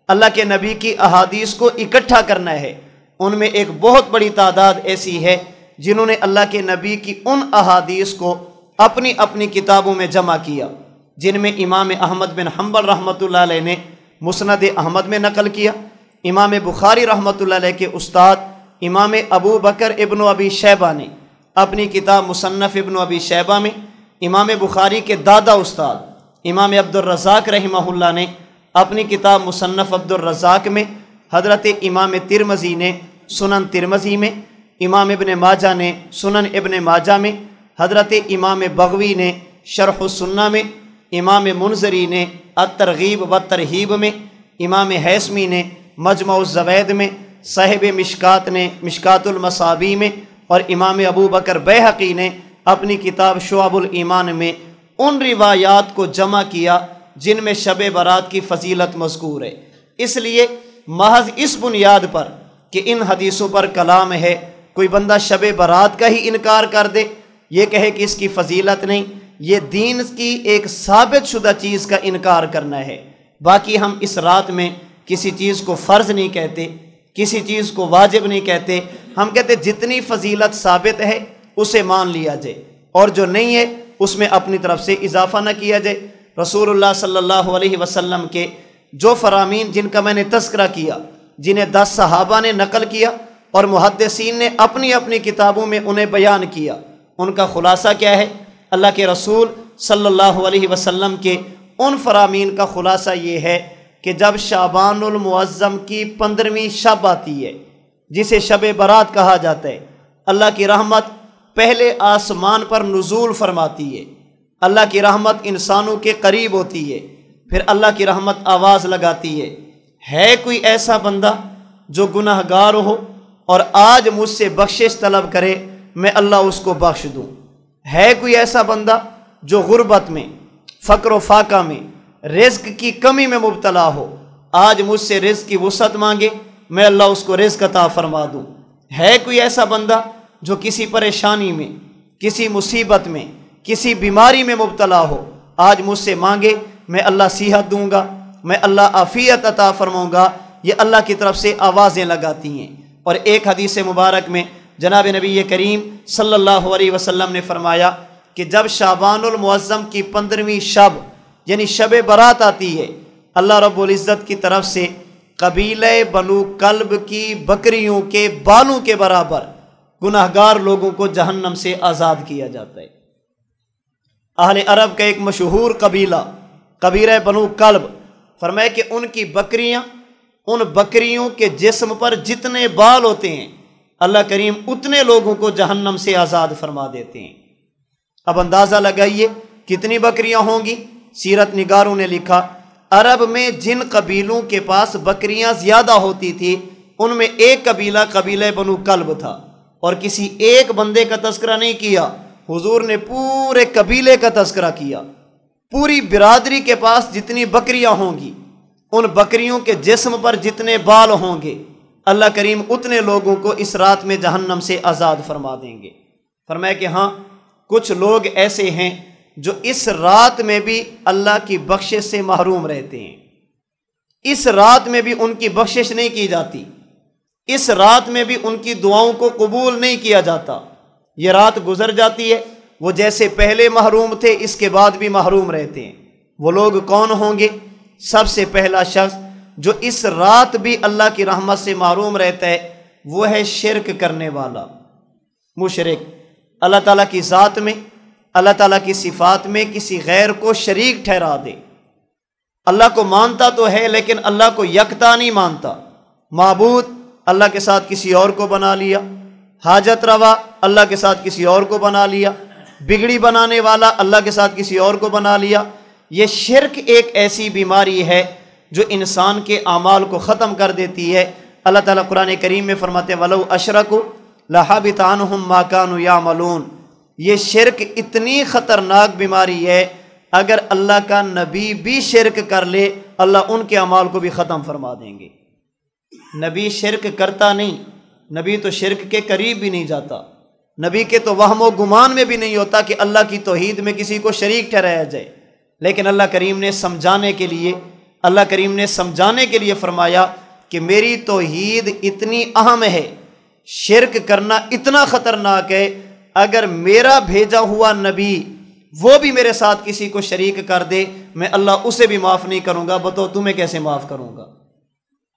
اللہ کے نبی کی احادیث کو اکٹھا کرنا ہے، ان میں ایک بہت بڑی تعداد ایسی ہے جنہوں نے اللہ کے نبی کی ان احادیث کو اپنی اپنی کتابوں میں جمع کیا، جن میں امام احمد بن حنبل رحمۃ اللہ علیہ نے مسند احمد میں نقل کیا، امام بخاری رحمۃ اللہ علیہ کے استاد امام ابو بکر ابن ابی شیبہ نے اپنی کتاب مصنف ابن ابی شیبہ میں، امام بخاری کے دادا استاد امام عبد الرزاق رحمہ اللہ نے اپنی کتاب مصنف عبد الرزاق میں، حضرت امام ترمذی نے سنن ترمذی میں، امام ابن ماجہ نے سنن ابن ماجہ میں، حضرت امام بغوی نے شرح السنہ میں، امام منذری نے الترغیب والترہیب میں، امام حیثمی نے مجمع الزوید میں، صاحب مشکات نے مشکات المصابیح میں، اور امام ابو بکر بیہقی نے اپنی کتاب شعب الایمان میں ان روایات کو جمع کیا جن میں شب برات کی فضیلت مذکور ہے۔ اس لیے محض اس بنیاد پر کہ ان حدیثوں پر کلام ہے، کوئی بندہ شب برات کا ہی انکار کر دے، یہ کہے کہ اس کی فضیلت نہیں، یہ دین کی ایک ثابت شدہ چیز کا انکار کرنا ہے۔ باقی ہم اس رات میں کسی چیز کو فرض نہیں کہتے، کسی چیز کو واجب نہیں کہتے، ہم کہتے جتنی فضیلت ثابت ہے اسے مان لیا جائے، اور جو نہیں ہے اس میں اپنی طرف سے اضافہ نہ کیا جائے۔ رسول اللہ صلی اللہ علیہ وسلم کے جو فرامین جن کا میں نے تذکرہ کیا، جنہیں 10 صحابہ نے نقل کیا اور محدثین نے اپنی اپنی کتابوں میں انہیں بیان کیا، ان کا خلاصہ کیا ہے؟ اللہ کے رسول صلی اللہ علیہ وسلم کے ان فرامین کا خلاصہ یہ ہے کہ جب شعبان المعظم کی 15ویں شب آتی ہے، جسے شب برات کہا جاتا ہے، اللہ کی رحمت پہلے آسمان پر نزول فرماتی ہے، اللہ کی رحمت انسانوں کے قریب ہوتی ہے، پھر اللہ کی رحمت آواز لگاتی ہے کوئی ایسا بندہ جو گناہ گار ہو اور آج مجھ سے بخشش طلب کرے، میں اللہ اس کو بخش دوں۔ ہے کوئی ایسا بندہ جو غربت میں، فقر و فاقہ میں، رزق کی کمی میں مبتلا ہو، آج مجھ سے رزق کی وسعت مانگے، میں اللہ اس کو رزق عطا فرما دوں۔ ہے کوئی ایسا بندہ جو کسی پریشانی میں، کسی مصیبت میں، کسی بیماری میں مبتلا ہو، آج مجھ سے مانگے، میں اللہ صحت دوں گا، میں اللہ عافیت عطا فرماؤں گا۔ یہ اللہ کی طرف سے آوازیں لگاتی ہیں۔ اور ایک حدیث مبارک میں جناب نبی کریم صلی اللہ علیہ وسلم نے فرمایا کہ جب شعبان المعظم کی 15ویں شب یعنی شب برات آتی ہے، اللہ رب العزت کی طرف سے قبیلہ بنو کلب کی بکریوں کے بالوں کے برابر گناہ گار لوگوں کو جہنم سے آزاد کیا جاتا ہے۔ اہل عرب کا ایک مشہور قبیلہ بنو کلب، فرمایا کہ ان کی بکریاں، ان بکریوں کے جسم پر جتنے بال ہوتے ہیں اللہ کریم اتنے لوگوں کو جہنم سے آزاد فرما دیتے ہیں۔ اب اندازہ لگائیے کتنی بکریاں ہوں گی۔ سیرت نگاروں نے لکھا عرب میں جن قبیلوں کے پاس بکریاں زیادہ ہوتی تھی ان میں ایک قبیلہ بنو کلب تھا، اور کسی ایک بندے کا تذکرہ نہیں کیا، حضور نے پورے قبیلے کا تذکرہ کیا۔ پوری برادری کے پاس جتنی بکریاں ہوں گی، ان بکریوں کے جسم پر جتنے بال ہوں گے، اللہ کریم اتنے لوگوں کو اس رات میں جہنم سے آزاد فرما دیں گے۔ فرمایا کہ ہاں کچھ لوگ ایسے ہیں جو اس رات میں بھی اللہ کی بخشش سے محروم رہتے ہیں، اس رات میں بھی ان کی بخشش نہیں کی جاتی، اس رات میں بھی ان کی دعاؤں کو قبول نہیں کیا جاتا۔ یہ رات گزر جاتی ہے، وہ جیسے پہلے محروم تھے اس کے بعد بھی محروم رہتے ہیں۔ وہ لوگ کون ہوں گے؟ سب سے پہلا شخص جو اس رات بھی اللہ کی رحمت سے محروم رہتا ہے وہ ہے شرک کرنے والا، مشرک۔ اللہ تعالیٰ کی ذات میں، اللہ تعالیٰ کی صفات میں کسی غیر کو شریک ٹھہرا دے۔ اللہ کو مانتا تو ہے لیکن اللہ کو یکتا نہیں مانتا۔ معبود اللہ کے ساتھ کسی اور کو بنا لیا، حاجت روا اللہ کے ساتھ کسی اور کو بنا لیا، بگڑی بنانے والا اللہ کے ساتھ کسی اور کو بنا لیا۔ یہ شرک ایک ایسی بیماری ہے جو انسان کے اعمال کو ختم کر دیتی ہے۔ اللہ تعالیٰ قرآن کریم میں فرماتے ہیں وَلَوْ أَشْرَكُوا لَحَبِطَ عَنْهُمْ مَا كَانُوا يَعْمَلُونَ۔ یہ شرک اتنی خطرناک بیماری ہے، اگر اللہ کا نبی بھی شرک کر لے اللہ ان کے اعمال کو بھی ختم فرما دیں گے۔ نبی شرک کرتا نہیں، نبی تو شرک کے قریب بھی نہیں جاتا، نبی کے تو وہم و گمان میں بھی نہیں ہوتا کہ اللہ کی توحید میں کسی کو شریک ٹھہرایا جائے۔ لیکن اللہ کریم نے سمجھانے کے لیے فرمایا کہ میری توحید اتنی اہم ہے، شرک کرنا اتنا خطرناک ہے، اگر میرا بھیجا ہوا نبی وہ بھی میرے ساتھ کسی کو شریک کر دے میں اللہ اسے بھی معاف نہیں کروں گا، بتاؤ تمہیں کیسے معاف کروں گا۔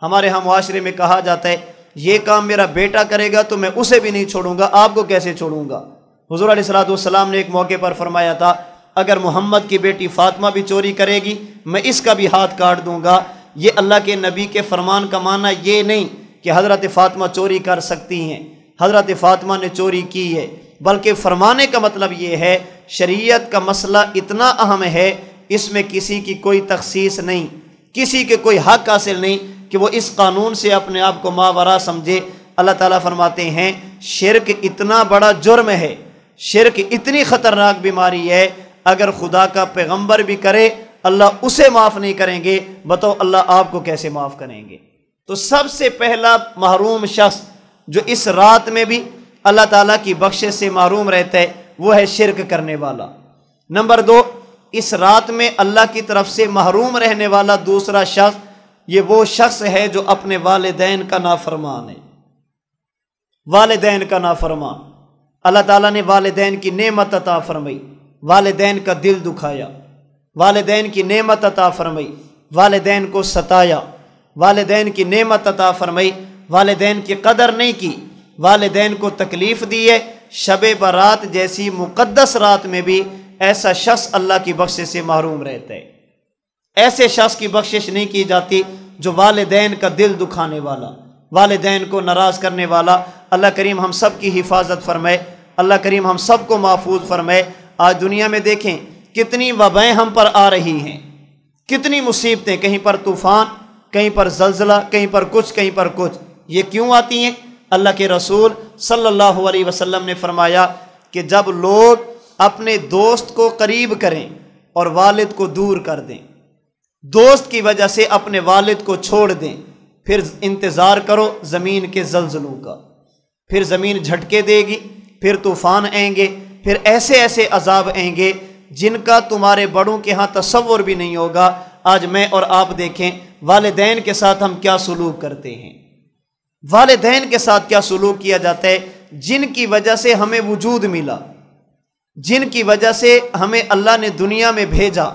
ہمارے ہاں معاشرے میں کہا جاتا ہے یہ کام میرا بیٹا کرے گا تو میں اسے بھی نہیں چھوڑوں گا، آپ کو کیسے چھوڑوں گا۔ حضور علیہ الصلوۃ والسلام نے ایک موقع پر فرمایا تھا اگر محمد کی بیٹی فاطمہ بھی چوری کرے گی میں اس کا بھی ہاتھ کاٹ دوں گا۔ یہ اللہ کے نبی کے فرمان کا معنی یہ نہیں کہ حضرت فاطمہ چوری کر سکتی ہیں، حضرت فاطمہ نے چوری کی ہے، بلکہ فرمانے کا مطلب یہ ہے شریعت کا مسئلہ اتنا اہم ہے، اس میں کسی کی کوئی تخصیص نہیں، کسی کے کوئی حق حاصل نہیں کہ وہ اس قانون سے اپنے آپ کو ماورا سمجھے۔ اللہ تعالیٰ فرماتے ہیں شرک اتنا بڑا جرم ہے، شرک اتنی خطرناک بیماری ہے، اگر خدا کا پیغمبر بھی کرے اللہ اسے معاف نہیں کریں گے، بتاؤ اللہ آپ کو کیسے معاف کریں گے؟ تو سب سے پہلا محروم شخص جو اس رات میں بھی اللہ تعالیٰ کی بخشش سے محروم رہتا ہے وہ ہے شرک کرنے والا۔ نمبر 2، اس رات میں اللہ کی طرف سے محروم رہنے والا دوسرا شخص یہ وہ شخص ہے جو اپنے والدین کا نافرمان ہے۔ والدین کا نافرمان، اللہ تعالیٰ نے والدین کی نعمت عطا فرمائی، والدین کا دل دکھایا، والدین کی نعمت عطا فرمائی، والدین کو ستایا، والدین کی نعمت عطا فرمائی، والدین کی قدر نہیں کی، والدین کو تکلیف دی ہے۔ شب برات جیسی مقدس رات میں بھی ایسا شخص اللہ کی بخشش سے محروم رہتا ہے۔ ایسے شخص کی بخشش نہیں کی جاتی جو والدین کا دل دکھانے والا، والدین کو ناراض کرنے والا۔ اللہ کریم ہم سب کی حفاظت فرمائے، اللہ کریم ہم سب کو محفوظ فرمائے۔ آج دنیا میں دیکھیں کتنی وبائیں ہم پر آ رہی ہیں، کتنی مصیبتیں، کہیں پر طوفان، کہیں پر زلزلہ، کہیں پر کچھ، کہیں پر کچھ۔ یہ کیوں آتی ہیں؟ اللہ کے رسول صلی اللہ علیہ وسلم نے فرمایا کہ جب لوگ اپنے دوست کو قریب کریں اور والد کو دور کر دیں، دوست کی وجہ سے اپنے والد کو چھوڑ دیں، پھر انتظار کرو زمین کے زلزلوں کا، پھر زمین جھٹکے دے گی، پھر طوفان آئیں گے، پھر ایسے ایسے عذاب آئیں گے جن کا تمہارے بڑوں کے ہاں تصور بھی نہیں ہوگا۔ آج میں اور آپ دیکھیں والدین کے ساتھ ہم کیا سلوک کرتے ہیں، والدین کے ساتھ کیا سلوک کیا جاتا ہے، جن کی وجہ سے ہمیں وجود ملا، جن کی وجہ سے ہمیں اللہ نے دنیا میں بھیجا۔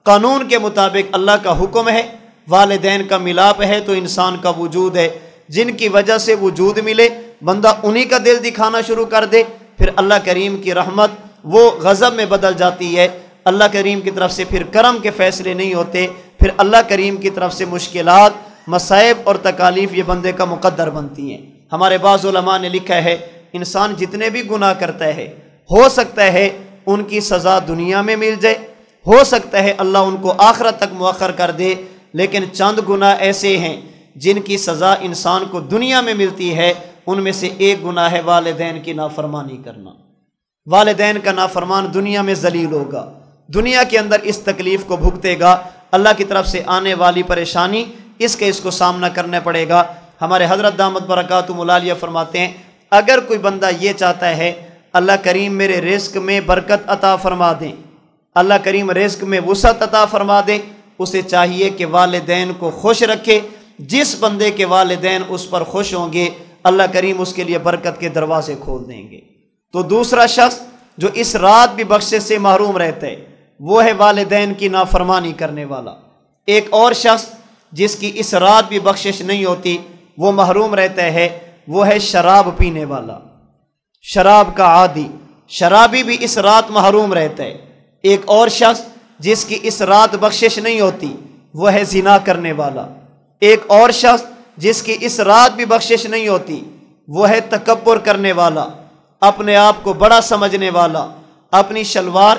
قانون کے مطابق اللہ کا حکم ہے، والدین کا ملاپ ہے تو انسان کا وجود ہے۔ جن کی وجہ سے وجود ملے بندہ انہی کا دل دکھانا شروع کر دے، پھر اللہ کریم کی رحمت وہ غضب میں بدل جاتی ہے، اللہ کریم کی طرف سے پھر کرم کے فیصلے نہیں ہوتے، پھر اللہ کریم کی طرف سے مشکلات، مصائب اور تکالیف یہ بندے کا مقدر بنتی ہیں۔ ہمارے بعض علماء نے لکھا ہے انسان جتنے بھی گناہ کرتا ہے ہو سکتا ہے ان کی سزا دنیا میں مل جائے، ہو سکتا ہے اللہ ان کو آخرت تک مؤخر کر دے، لیکن چند گناہ ایسے ہیں جن کی سزا انسان کو دنیا میں ملتی ہے۔ ان میں سے ایک گناہ ہے والدین کی نافرمانی کرنا۔ والدین کا نافرمان دنیا میں ذلیل ہوگا، دنیا کے اندر اس تکلیف کو بھگتے گا، اللہ کی طرف سے آنے والی پریشانی اس کو سامنا کرنا پڑے گا۔ ہمارے حضرت دامت برکاتہم العالیہ فرماتے ہیں اگر کوئی بندہ یہ چاہتا ہے اللہ کریم میرے رزق میں برکت عطا فرما دیں، اللہ کریم رزق میں وسعت عطا فرما دیں، اسے چاہیے کہ والدین کو خوش رکھے۔ جس بندے کے والدین اس پر خوش ہوں گے اللہ کریم اس کے لیے برکت کے دروازے کھول دیں گے۔ تو دوسرا شخص جو اس رات بھی بخشش سے محروم رہتا ہے وہ ہے والدین کی نافرمانی کرنے والا۔ ایک اور شخص جس کی اس رات بھی بخشش نہیں ہوتی وہ محروم رہتا ہے، وہ ہے شراب پینے والا، شراب کا عادی، شرابی بھی اس رات محروم رہتا ہے۔ ایک اور شخص جس کی اس رات بخشش نہیں ہوتی وہ ہے زنا کرنے والا۔ ایک اور شخص جس کی اس رات بھی بخشش نہیں ہوتی وہ ہے تکبر کرنے والا، اپنے آپ کو بڑا سمجھنے والا، اپنی شلوار،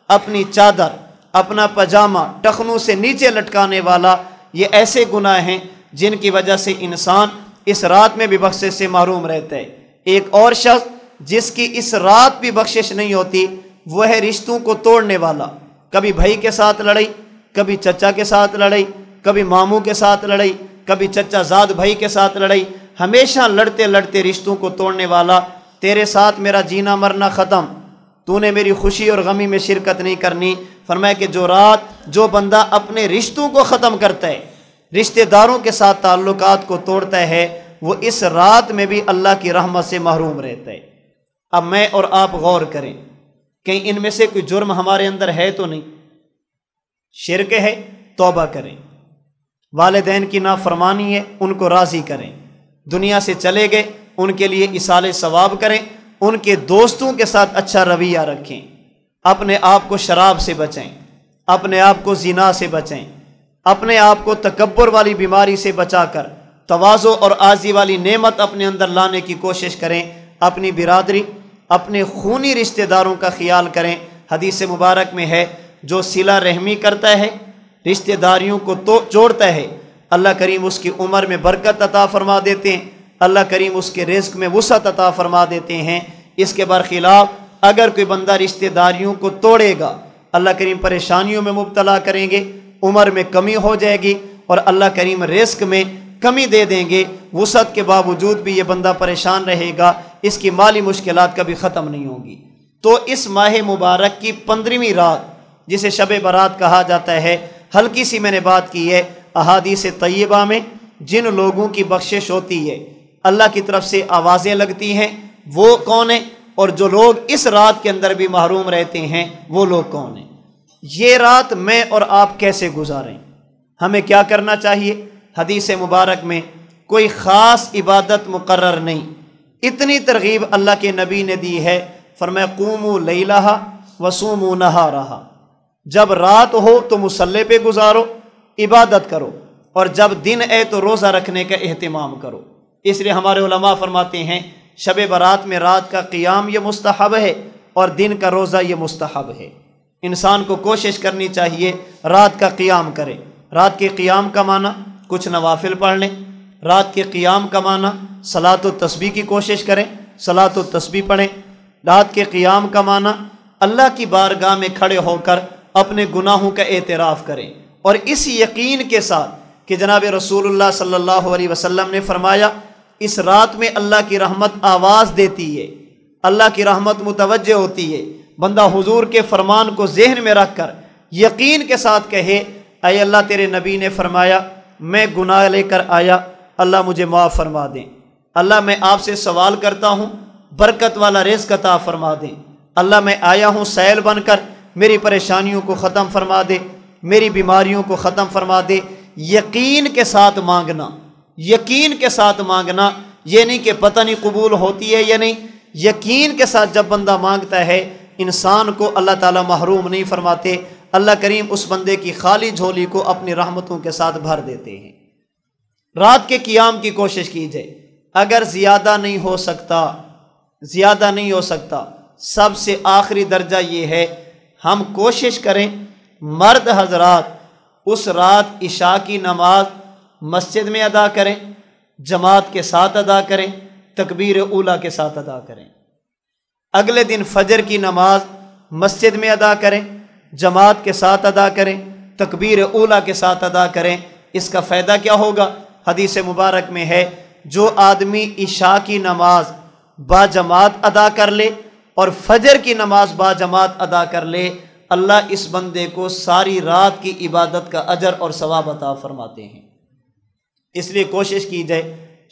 اپنی چادر، اپنا پاجامہ ٹخنوں سے نیچے لٹکانے والا۔ یہ ایسے گناہ ہیں جن کی وجہ سے انسان اس رات میں بھی بخشش سے محروم رہتا ہے۔ ایک اور شخص جس کی اس رات بھی بخشش نہیں ہوتی وہ ہے رشتوں کو توڑنے والا، کبھی بھائی کے ساتھ لڑائی، کبھی چچا کے ساتھ لڑائی، کبھی ماموں کے ساتھ لڑائی، کبھی چچا زاد بھائی کے ساتھ لڑائی، ہمیشہ لڑتے لڑتے رشتوں کو توڑنے والا۔ تیرے ساتھ میرا جینا مرنا ختم، تو نے میری خوشی اور غمی میں شرکت نہیں کرنی۔ فرمایا کہ جو بندہ اپنے رشتوں کو ختم کرتا ہے، رشتہ داروں کے ساتھ تعلقات کو توڑتا ہے، وہ اس رات میں بھی اللہ کی رحمت سے محروم رہتا ہے۔ اب میں اور آپ غور کریں کہیں ان میں سے کوئی جرم ہمارے اندر ہے تو نہیں؟ شرک ہے، توبہ کریں۔ والدین کی نافرمانی ہے، ان کو راضی کریں۔ دنیا سے چلے گئے، ان کے لیے ایصال ثواب کریں، ان کے دوستوں کے ساتھ اچھا رویہ رکھیں، اپنے آپ کو شراب سے بچائیں، اپنے آپ کو زنا سے بچائیں، اپنے آپ کو تکبر والی بیماری سے بچا کر تواضع اور عاجزی والی نعمت اپنے اندر لانے کی کوشش کریں۔ اپنی برادری، اپنے خونی رشتہ داروں کا خیال کریں۔ حدیث مبارک میں ہے جو صلہ رحمی کرتا ہے، رشتہ داریوں کو جوڑتا ہے، اللہ کریم اس کی عمر میں برکت عطا فرما دیتے ہیں، اللہ کریم اس کے رزق میں وسعت عطا فرما دیتے ہیں۔ اس کے برخلاف اگر کوئی بندہ رشتہ داریوں کو توڑے گا، اللہ کریم پریشانیوں میں مبتلا کریں گے، عمر میں کمی ہو جائے گی، اور اللہ کریم رزق میں کمی دے دیں گے، وسعت کے باوجود بھی یہ بندہ پریشان رہے گا، اس کی مالی مشکلات کبھی ختم نہیں ہوگی۔ تو اس ماہ مبارک کی 15ویں رات جسے شب برات کہا جاتا ہے، ہلکی سی میں نے بات کی ہے، احادیث طیبہ میں جن لوگوں کی بخشش ہوتی ہے، اللہ کی طرف سے آوازیں لگتی ہیں، وہ کون ہیں؟ اور جو لوگ اس رات کے اندر بھی محروم رہتے ہیں وہ لوگ کون ہیں؟ یہ رات میں اور آپ کیسے گزاریں؟ ہمیں کیا کرنا چاہیے؟ حدیث مبارک میں کوئی خاص عبادت مقرر نہیں، اتنی ترغیب اللہ کے نبی نے دی ہے، فرمایا قوموا لیلہا وصوموا نہارہا، جب رات ہو تو مصلی پہ گزارو، عبادت کرو، اور جب دن ہے تو روزہ رکھنے کا اہتمام کرو۔ اس لیے ہمارے علماء فرماتے ہیں شب برات میں رات کا قیام یہ مستحب ہے اور دن کا روزہ یہ مستحب ہے۔ انسان کو کوشش کرنی چاہیے رات کا قیام کرے۔ رات کے قیام کا معنی کچھ نوافل پڑھ لیں، رات کے قیام کا معنی صلاۃ التسبیح کی کوشش کریں، صلاۃ التسبیح پڑھیں۔ رات کے قیام کا معنی اللہ کی بارگاہ میں کھڑے ہو کر اپنے گناہوں کا اعتراف کریں، اور اس یقین کے ساتھ کہ جناب رسول اللہ صلی اللہ علیہ وسلم نے فرمایا اس رات میں اللہ کی رحمت آواز دیتی ہے، اللہ کی رحمت متوجہ ہوتی ہے۔ بندہ حضور کے فرمان کو ذہن میں رکھ کر یقین کے ساتھ کہے اے اللہ تیرے نبی نے فرمایا میں گناہ لے کر آیا، اللہ مجھے معاف فرما دیں، اللہ میں آپ سے سوال کرتا ہوں برکت والا رزق عطا فرما دیں، اللہ میں آیا ہوں سیل بن کر، میری پریشانیوں کو ختم فرما دے، میری بیماریوں کو ختم فرما دے۔ یقین کے ساتھ مانگنا، یقین کے ساتھ مانگنا، یہ نہیں کہ پتہ نہیں قبول ہوتی ہے یا نہیں، یقین کے ساتھ جب بندہ مانگتا ہے انسان کو اللہ تعالیٰ محروم نہیں فرماتے، اللہ کریم اس بندے کی خالی جھولی کو اپنی رحمتوں کے ساتھ بھر دیتے ہیں۔ رات کے قیام کی کوشش کیجئے، اگر زیادہ نہیں ہو سکتا سب سے آخری درجہ یہ ہے ہم کوشش کریں مرد حضرات اس رات عشاء کی نماز مسجد میں ادا کریں، جماعت کے ساتھ ادا کریں، تکبیر اولیٰ کے ساتھ ادا کریں۔ اگلے دن فجر کی نماز مسجد میں ادا کریں، جماعت کے ساتھ ادا کریں، تکبیر اولیٰ کے ساتھ ادا کریں۔ اس کا فائدہ کیا ہوگا؟ حدیث مبارک میں ہے جو آدمی عشاء کی نماز با جماعت ادا کر لے اور فجر کی نماز با جماعت ادا کر لے، اللہ اس بندے کو ساری رات کی عبادت کا اجر اور ثواب عطا فرماتے ہیں۔ اس لیے کوشش کی جائے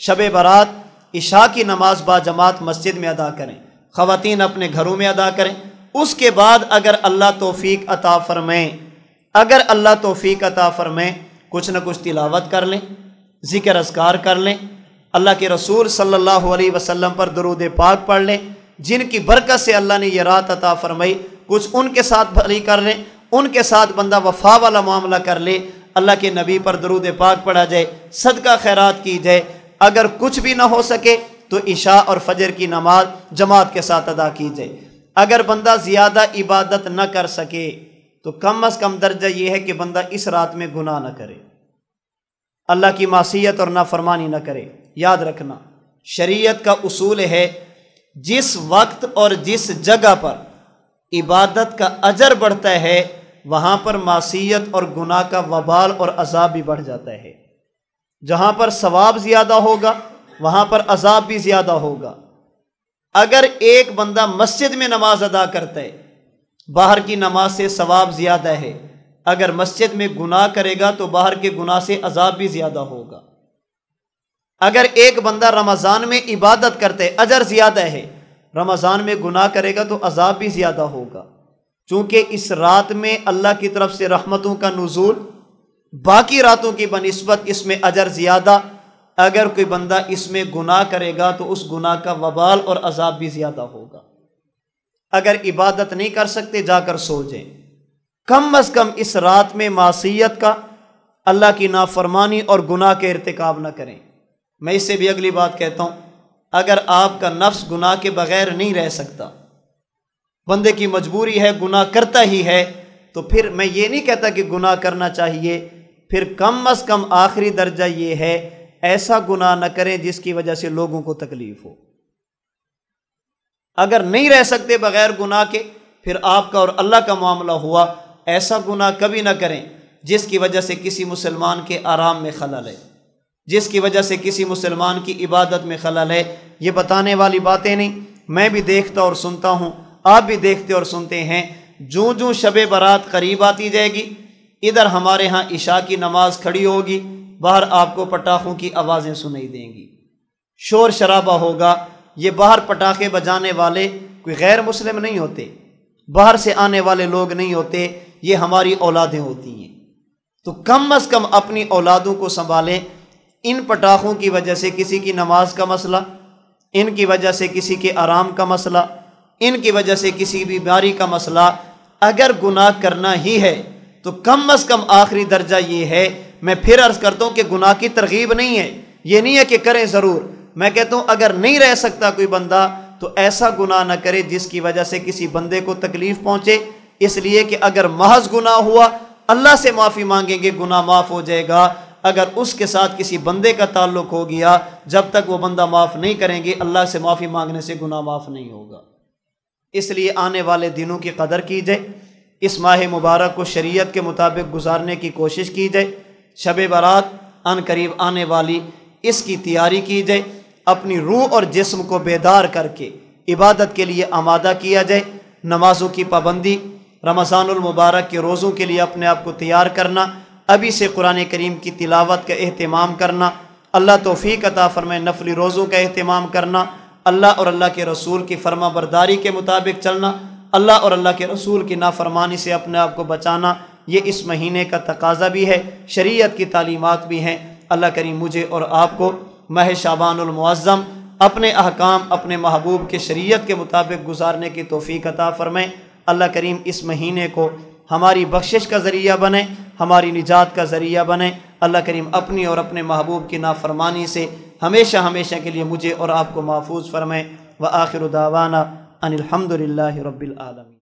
شب برات عشاء کی نماز با جماعت مسجد میں ادا کریں، خواتین اپنے گھروں میں ادا کریں۔ اس کے بعد اگر اللہ توفیق عطا فرمائیں کچھ نہ کچھ تلاوت کر لیں، ذکر اذکار کر لیں، اللہ کے رسول صلی اللہ علیہ وسلم پر درود پاک پڑھ لیں، جن کی برکت سے اللہ نے یہ رات عطا فرمائی، کچھ ان کے ساتھ بھلی کر لیں، ان کے ساتھ بندہ وفا والا معاملہ کر لے، اللہ کے نبی پر درود پاک پڑھا جائے، صدقہ خیرات کی جائے۔ اگر کچھ بھی نہ ہو سکے تو عشاء اور فجر کی نماز جماعت کے ساتھ ادا کی جائے۔ اگر بندہ زیادہ عبادت نہ کر سکے تو کم از کم درجہ یہ ہے کہ بندہ اس رات میں گناہ نہ کرے، اللہ کی معصیت اور نافرمانی نہ کرے۔ یاد رکھنا شریعت کا اصول ہے جس وقت اور جس جگہ پر عبادت کا اجر بڑھتا ہے وہاں پر معصیت اور گناہ کا وبال اور عذاب بھی بڑھ جاتا ہے۔ جہاں پر ثواب زیادہ ہوگا وہاں پر عذاب بھی زیادہ ہوگا۔ اگر ایک بندہ مسجد میں نماز ادا کرتا ہے باہر کی نماز سے ثواب زیادہ ہے، اگر مسجد میں گناہ کرے گا تو باہر کے گناہ سے عذاب بھی زیادہ ہوگا۔ اگر ایک بندہ رمضان میں عبادت کرتے اجر زیادہ ہے، رمضان میں گناہ کرے گا تو عذاب بھی زیادہ ہوگا، چونکہ اس رات میں اللہ کی طرف سے رحمتوں کا نزول باقی راتوں کی بنسبت اس میں اجر زیادہ۔ اگر کوئی بندہ اس میں گناہ کرے گا تو اس گناہ کا وبال اور عذاب بھی زیادہ ہوگا۔ اگر عبادت نہیں کر سکتے جا کر سو جائیں، کم از کم اس رات میں معصیت کا، اللہ کی نافرمانی اور گناہ کے ارتکاب نہ کریں۔ میں اس سے بھی اگلی بات کہتا ہوں، اگر آپ کا نفس گناہ کے بغیر نہیں رہ سکتا، بندے کی مجبوری ہے گناہ کرتا ہی ہے، تو پھر میں یہ نہیں کہتا کہ گناہ کرنا چاہیے، پھر کم از کم آخری درجہ یہ ہے ایسا گناہ نہ کریں جس کی وجہ سے لوگوں کو تکلیف ہو۔ اگر نہیں رہ سکتے بغیر گناہ کے پھر آپ کا اور اللہ کا معاملہ ہوا، ایسا گناہ کبھی نہ کریں جس کی وجہ سے کسی مسلمان کے آرام میں خلل ہے، جس کی وجہ سے کسی مسلمان کی عبادت میں خلل ہے۔ یہ بتانے والی باتیں نہیں، میں بھی دیکھتا اور سنتا ہوں، آپ بھی دیکھتے اور سنتے ہیں، جو شب برات قریب آتی جائے گی، ادھر ہمارے ہاں عشاء کی نماز کھڑی ہوگی، باہر آپ کو پٹاخوں کی آوازیں سنائی دیں گی، شور شرابہ ہوگا۔ یہ باہر پٹاخے بجانے والے کوئی غیر مسلم نہیں ہوتے، باہر سے آنے والے لوگ نہیں ہوتے، یہ ہماری اولادیں ہوتی ہیں۔ تو کم از کم اپنی اولادوں کو سنبھالیں۔ ان پٹاخوں کی وجہ سے کسی کی نماز کا مسئلہ، ان کی وجہ سے کسی کے آرام کا مسئلہ، ان کی وجہ سے کسی بیماری کا مسئلہ، اگر گناہ کرنا ہی ہے تو کم از کم آخری درجہ یہ ہے، میں پھر عرض کرتا ہوں کہ گناہ کی ترغیب نہیں ہے، یہ نہیں ہے کہ کریں ضرور، میں کہتا ہوں اگر نہیں رہ سکتا کوئی بندہ تو ایسا گناہ نہ کرے جس کی وجہ سے کسی بندے کو تکلیف پہنچے، اس لیے کہ اگر محض گناہ ہوا اللہ سے معافی مانگیں گے گناہ معاف ہو جائے گا، اگر اس کے ساتھ کسی بندے کا تعلق ہو گیا جب تک وہ بندہ معاف نہیں کریں گے اللہ سے معافی مانگنے سے گناہ معاف نہیں ہوگا۔ اس لیے آنے والے دنوں کی قدر کی جائے، اس ماہ مبارک کو شریعت کے مطابق گزارنے کی کوشش کی جائے، شب برات ان قریب آنے والی، اس کی تیاری کی جائے، اپنی روح اور جسم کو بیدار کر کے عبادت کے لیے آمادہ کیا جائے، نمازوں کی پابندی، رمضان المبارک کے روزوں کے لیے اپنے آپ کو تیار کرنا، ابھی سے قرآن کریم کی تلاوت کا اہتمام کرنا، اللہ توفیق عطا فرمائے نفلی روزوں کا اہتمام کرنا، اللہ اور اللہ کے رسول کی فرما برداری کے مطابق چلنا، اللہ اور اللہ کے رسول کی نافرمانی سے اپنے آپ کو بچانا، یہ اس مہینے کا تقاضا بھی ہے، شریعت کی تعلیمات بھی ہیں۔ اللہ کریم مجھے اور آپ کو ماہ شعبان المعظم اپنے احکام اپنے محبوب کے شریعت کے مطابق گزارنے کی توفیق عطا فرمائے۔ اللہ کریم اس مہینے کو ہماری بخشش کا ذریعہ بنے، ہماری نجات کا ذریعہ بنے۔ اللہ کریم اپنی اور اپنے محبوب کی نافرمانی سے ہمیشہ ہمیشہ کے لیے مجھے اور آپ کو محفوظ فرمائے۔ وآخر دعوانا ان الحمد للہ رب العالمین۔